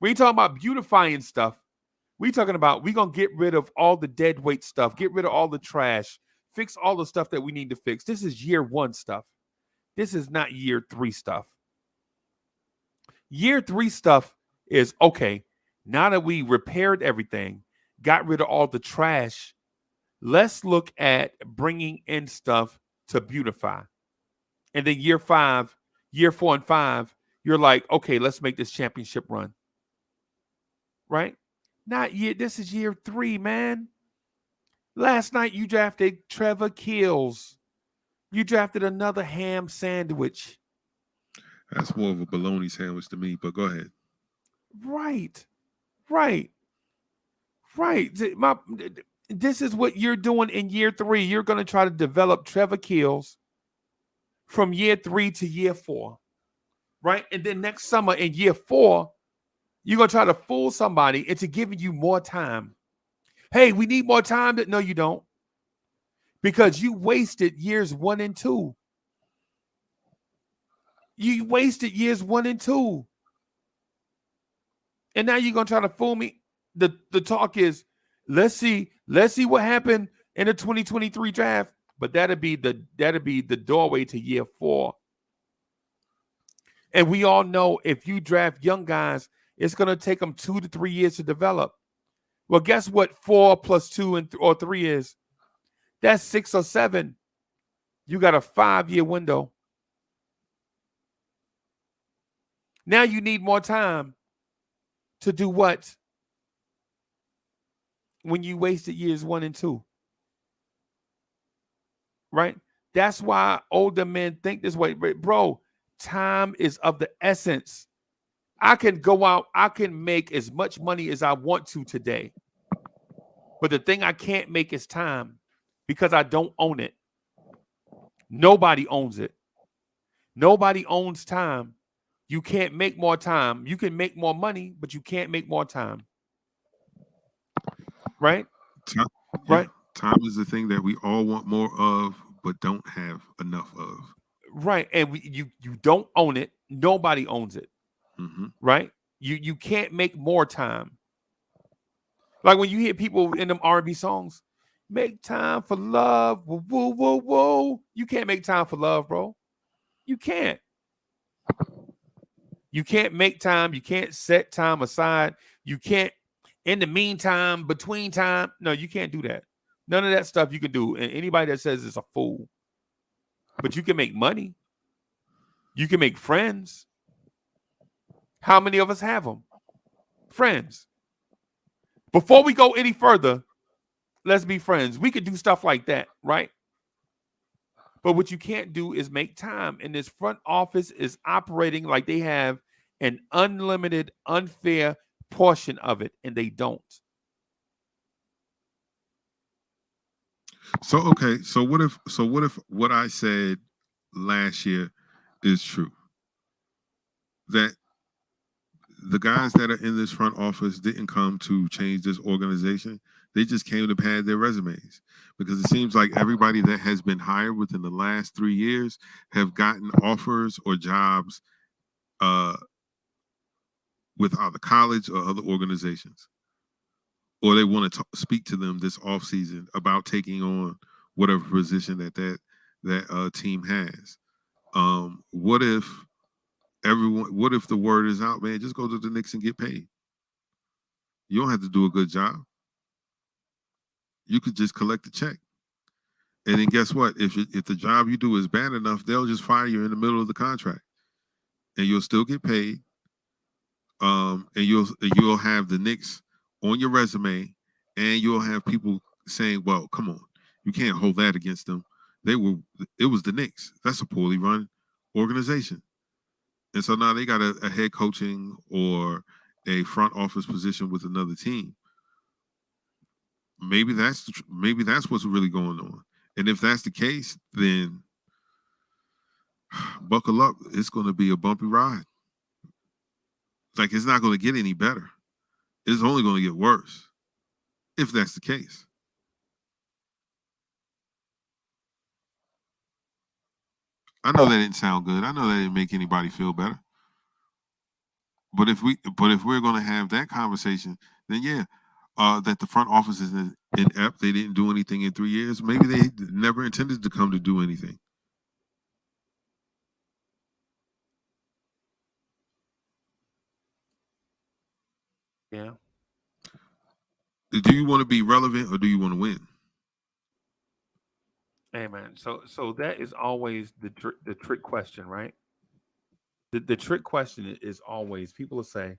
We ain't talking about beautifying stuff. We talking about we gonna get rid of all the dead weight stuff, get rid of all the trash, fix all the stuff that we need to fix. This is year 1 stuff. This is not year 3 stuff. Year 3 stuff is okay. Now that we repaired everything, got rid of all the trash, let's look at bringing in stuff to beautify. And then year 4 and 5, you're like, okay, let's make this championship run. Right? This is year 3, man. Last night you drafted Trevor Keels. You drafted another ham sandwich. That's more of a bologna sandwich to me, but go ahead. Right. This is what you're doing in year 3. You're going to try to develop Trevor Keels from year 3 to year 4. Right? And then next summer in year 4, you're going to try to fool somebody into giving you more time. Hey, we need more time. No, you don't. Because you wasted years 1 and 2. You wasted years 1 and 2. And now you're going to try to fool me. The talk is, let's see what happened in the 2023 draft. But that'll be the doorway to year 4. And we all know if you draft young guys, it's going to take them 2 to 3 years to develop. Well, guess what 4 plus 2 or 3 is? That's 6 or 7. You got a 5-year window. Now you need more time to do what? When you wasted years 1 and 2. Right? That's why older men think this way. Bro, time is of the essence. I can go out, I can make as much money as I want to today. But the thing I can't make is time because I don't own it. Nobody owns it. Nobody owns time. You can't make more time. You can make more money, but you can't make more time. Right? Right. Time is the thing that we all want more of, but don't have enough of. Right. And you don't own it. Nobody owns it. Mm-hmm. Right? You can't make more time. Like when you hear people in them R&B songs, make time for love. Whoa, whoa, whoa, whoa. You can't make time for love, bro. You can't. You can't make time. You can't set time aside. You can't, in the meantime, between time. No, you can't do that. None of that stuff you can do. And anybody that says it's a fool. But you can make money. You can make friends. How many of us have them? Friends. Before we go any further, let's be friends. We could do stuff like that, right? But what you can't do is make time. And this front office is operating like they have an unlimited, unfair portion of it, and they don't. So, okay. So what if what I said last year is true? That the guys that are in this front office didn't come to change this organization. They just came to pad their resumes, because it seems like everybody that has been hired within the last 3 years have gotten offers or jobs with either college or other organizations, or they want to speak to them this offseason about taking on whatever position that team has. What if the word is out, man, just go to the Knicks and get paid? You don't have to do a good job. You could just collect the check. And then guess what? If the job you do is bad enough, they'll just fire you in the middle of the contract. And you'll still get paid. And you'll have the Knicks on your resume, and you'll have people saying, well, come on, you can't hold that against them. It was the Knicks. That's a poorly run organization. And so now they got a head coaching or a front office position with another team. Maybe that's what's really going on. And if that's the case, then buckle up. It's going to be a bumpy ride. Like, it's not going to get any better. It's only going to get worse if that's the case. I know that didn't sound good. I know that didn't make anybody feel better. But if we're going to have that conversation, then yeah, that the front office is inept. They didn't do anything in 3 years. Maybe they never intended to come to do anything. Yeah. Do you want to be relevant or do you want to win? Hey man, so that is always the trick question, right? The trick question is always people will say,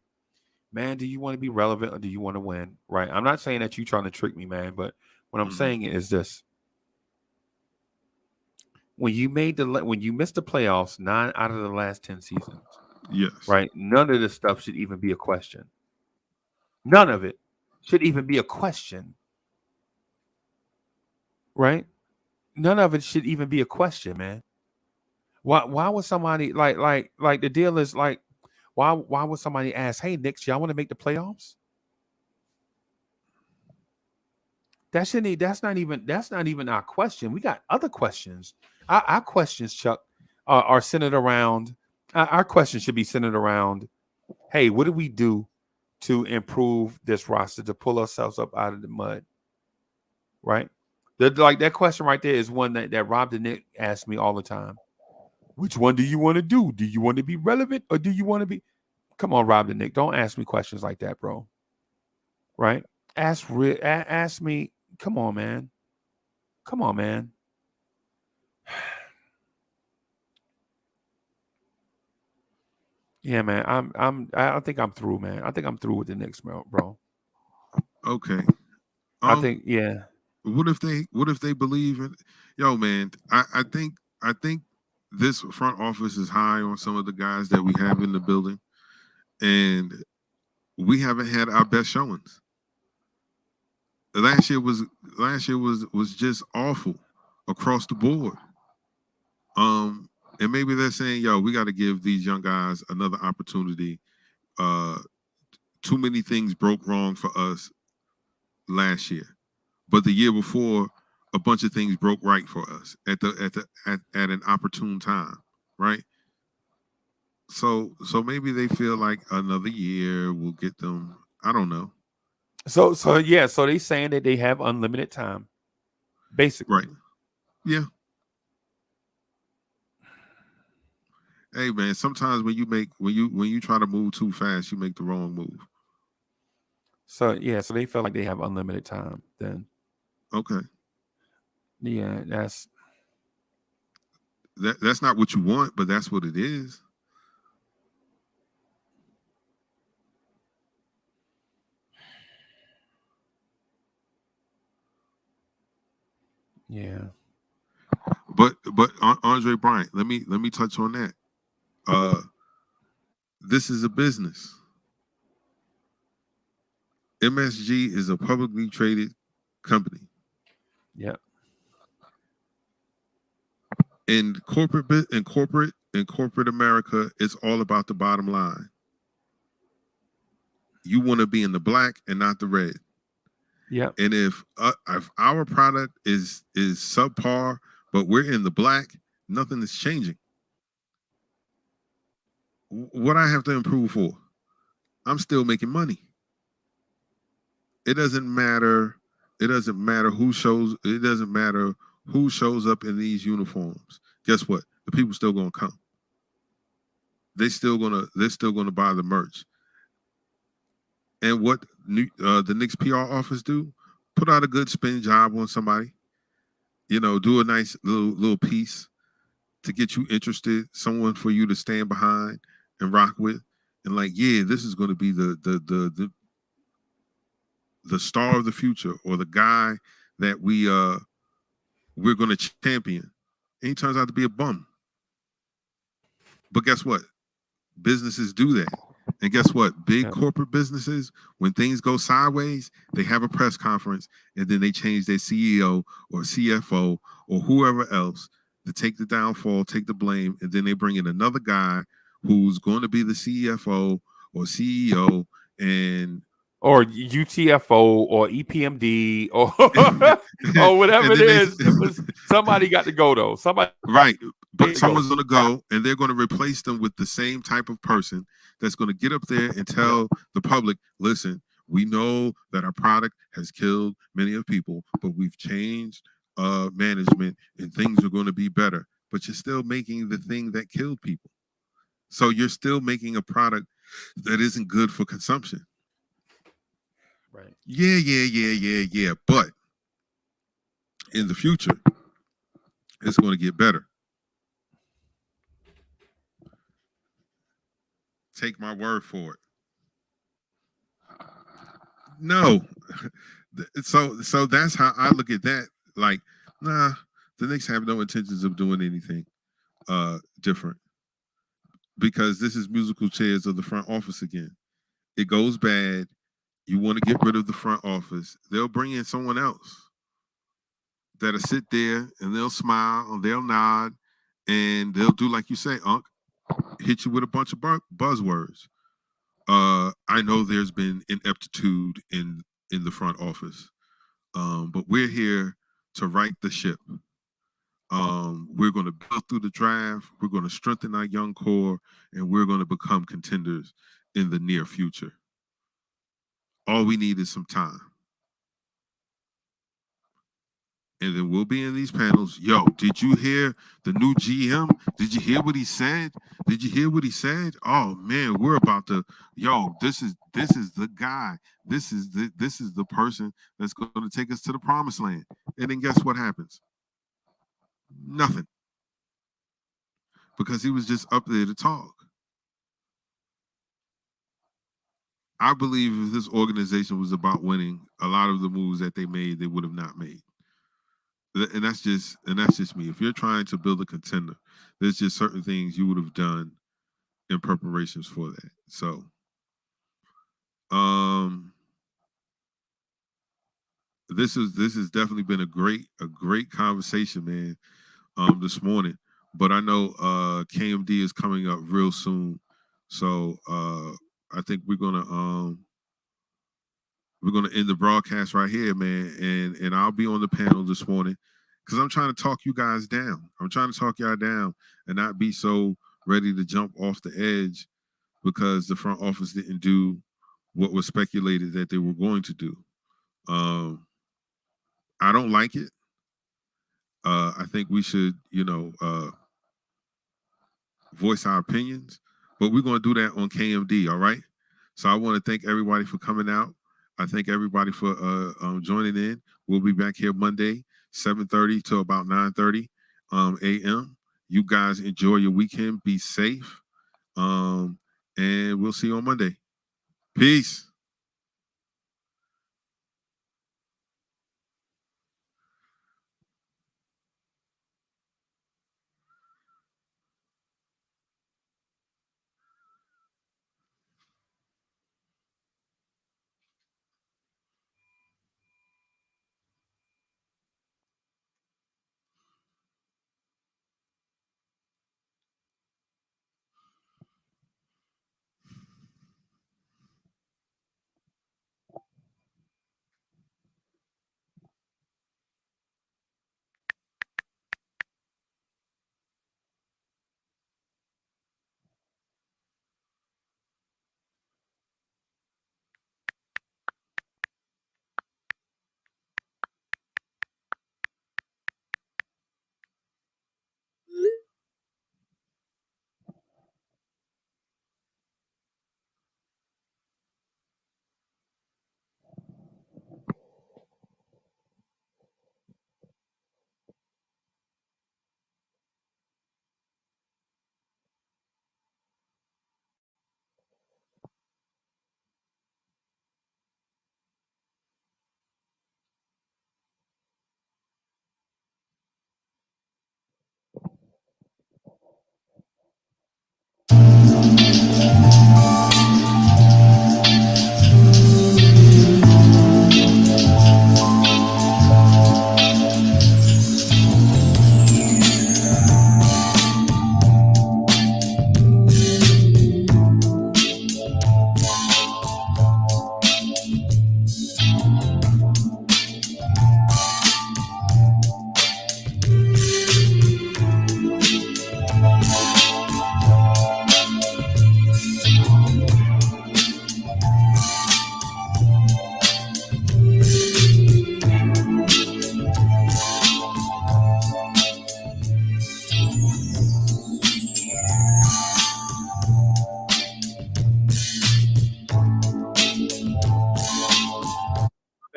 "Man, do you want to be relevant or do you want to win?" Right? I'm not saying that you trying to trick me, man, but what I'm saying is this: when you missed the playoffs 9 out of the last 10 seasons, yes, right? None of this stuff should even be a question. None of it should even be a question, right? None of it should even be a question, man. Why would somebody like the deal is like why would somebody ask, "Hey, Knicks, y'all want to make the playoffs?" That's not even our question. We got other questions. Our questions, Chuck, are centered around. Our questions should be centered around. Hey, what do we do to improve this roster to pull ourselves up out of the mud? Right. Like that question right there is one that Rob the Nick asks me all the time. Which one do you want to do? Do you want to be relevant or do you want to be? Come on, Rob the Nick. Don't ask me questions like that, bro. Right? Ask me. Come on, man. Come on, man. Yeah, man. I think I'm through, man. I think I'm through with the Knicks, bro. Okay. I think, yeah. What if they believe in? Yo, man. I think this front office is high on some of the guys that we have in the building, and we haven't had our best showings. Last year was just awful across the board. And maybe they're saying, yo, we got to give these young guys another opportunity. Too many things broke wrong for us last year, but the year before, a bunch of things broke right for us at an opportune time, right? So maybe they feel like another year will get them. I don't know. So they saying that they have unlimited time, basically. Right. Yeah. Hey man, sometimes when you try to move too fast, you make the wrong move. So they feel like they have unlimited time then. Okay. Yeah, that's not what you want, but that's what it is. Yeah. But Andre Bryant, let me touch on that. This is a business. MSG is a publicly traded company. Yeah. In corporate America, it's all about the bottom line. You want to be in the black and not the red. Yeah. And if our product is subpar, but we're in the black, nothing is changing. What I have to improve for? I'm still making money. It doesn't matter. It doesn't matter who shows up in these uniforms. Guess what? The people still gonna come. They're still gonna buy the merch. And what the Knicks PR office do? Put out a good spin job on somebody. Do a nice little piece to get you interested, someone for you to stand behind and rock with, and like, yeah, this is going to be the star of the future, or the guy that we're going to champion. And he turns out to be a bum. But guess what? Businesses do that. And guess what? Big corporate businesses, when things go sideways, they have a press conference and then they change their CEO or CFO or whoever else to take the downfall, take the blame, and then they bring in another guy who's going to be the CFO or CEO and or UTFO or EPMD or or whatever it is. Somebody got to go though. Somebody right, but someone's going to go, and they're going to replace them with the same type of person that's going to get up there and tell the public, "Listen, we know that our product has killed many of people, but we've changed management, and things are going to be better." But you're still making the thing that killed people, so you're still making a product that isn't good for consumption. Right. Yeah. But in the future, it's going to get better. Take my word for it. No. So that's how I look at that. Like, nah, the Knicks have no intentions of doing anything different. Because this is musical chairs of the front office again. It goes bad. You want to get rid of the front office. They'll bring in someone else that'll sit there and they'll smile and they'll nod and they'll do like you say, Unc, hit you with a bunch of buzzwords. I know there's been ineptitude in the front office, but we're here to right the ship. We're going to build through the draft. We're going to strengthen our young core, and we're going to become contenders in the near future. All we need is some time. And then we'll be in these panels. Yo, did you hear the new GM? Did you hear what he said? Did you hear what he said? Oh man, we're about to. Yo, this is the guy. This is the person that's going to take us to the promised land. And then guess what happens? Nothing. Because he was just up there to talk. I believe if this organization was about winning, a lot of the moves that they made, they would have not made. And that's just me. If you're trying to build a contender, there's just certain things you would have done in preparations for that. So, this has definitely been a great conversation, man. This morning, but I know KMD is coming up real soon, so I think we're gonna end the broadcast right here, man, and I'll be on the panel this morning because I'm trying to talk you guys down. I'm trying to talk y'all down and not be so ready to jump off the edge because the front office didn't do what was speculated that they were going to do. I don't like it. I think we should, voice our opinions, but we're going to do that on KMD, all right? So I want to thank everybody for coming out. I thank everybody for joining in. We'll be back here Monday, 7:30 to about 9:30 a.m. You guys enjoy your weekend. Be safe. And we'll see you on Monday. Peace.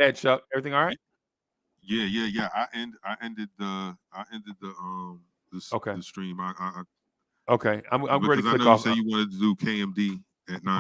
ahead, Chuck. Everything all right? Yeah. I ended the Okay. the stream. Okay. I'm ready to because I click know you off. said you wanted to do KMD at 9.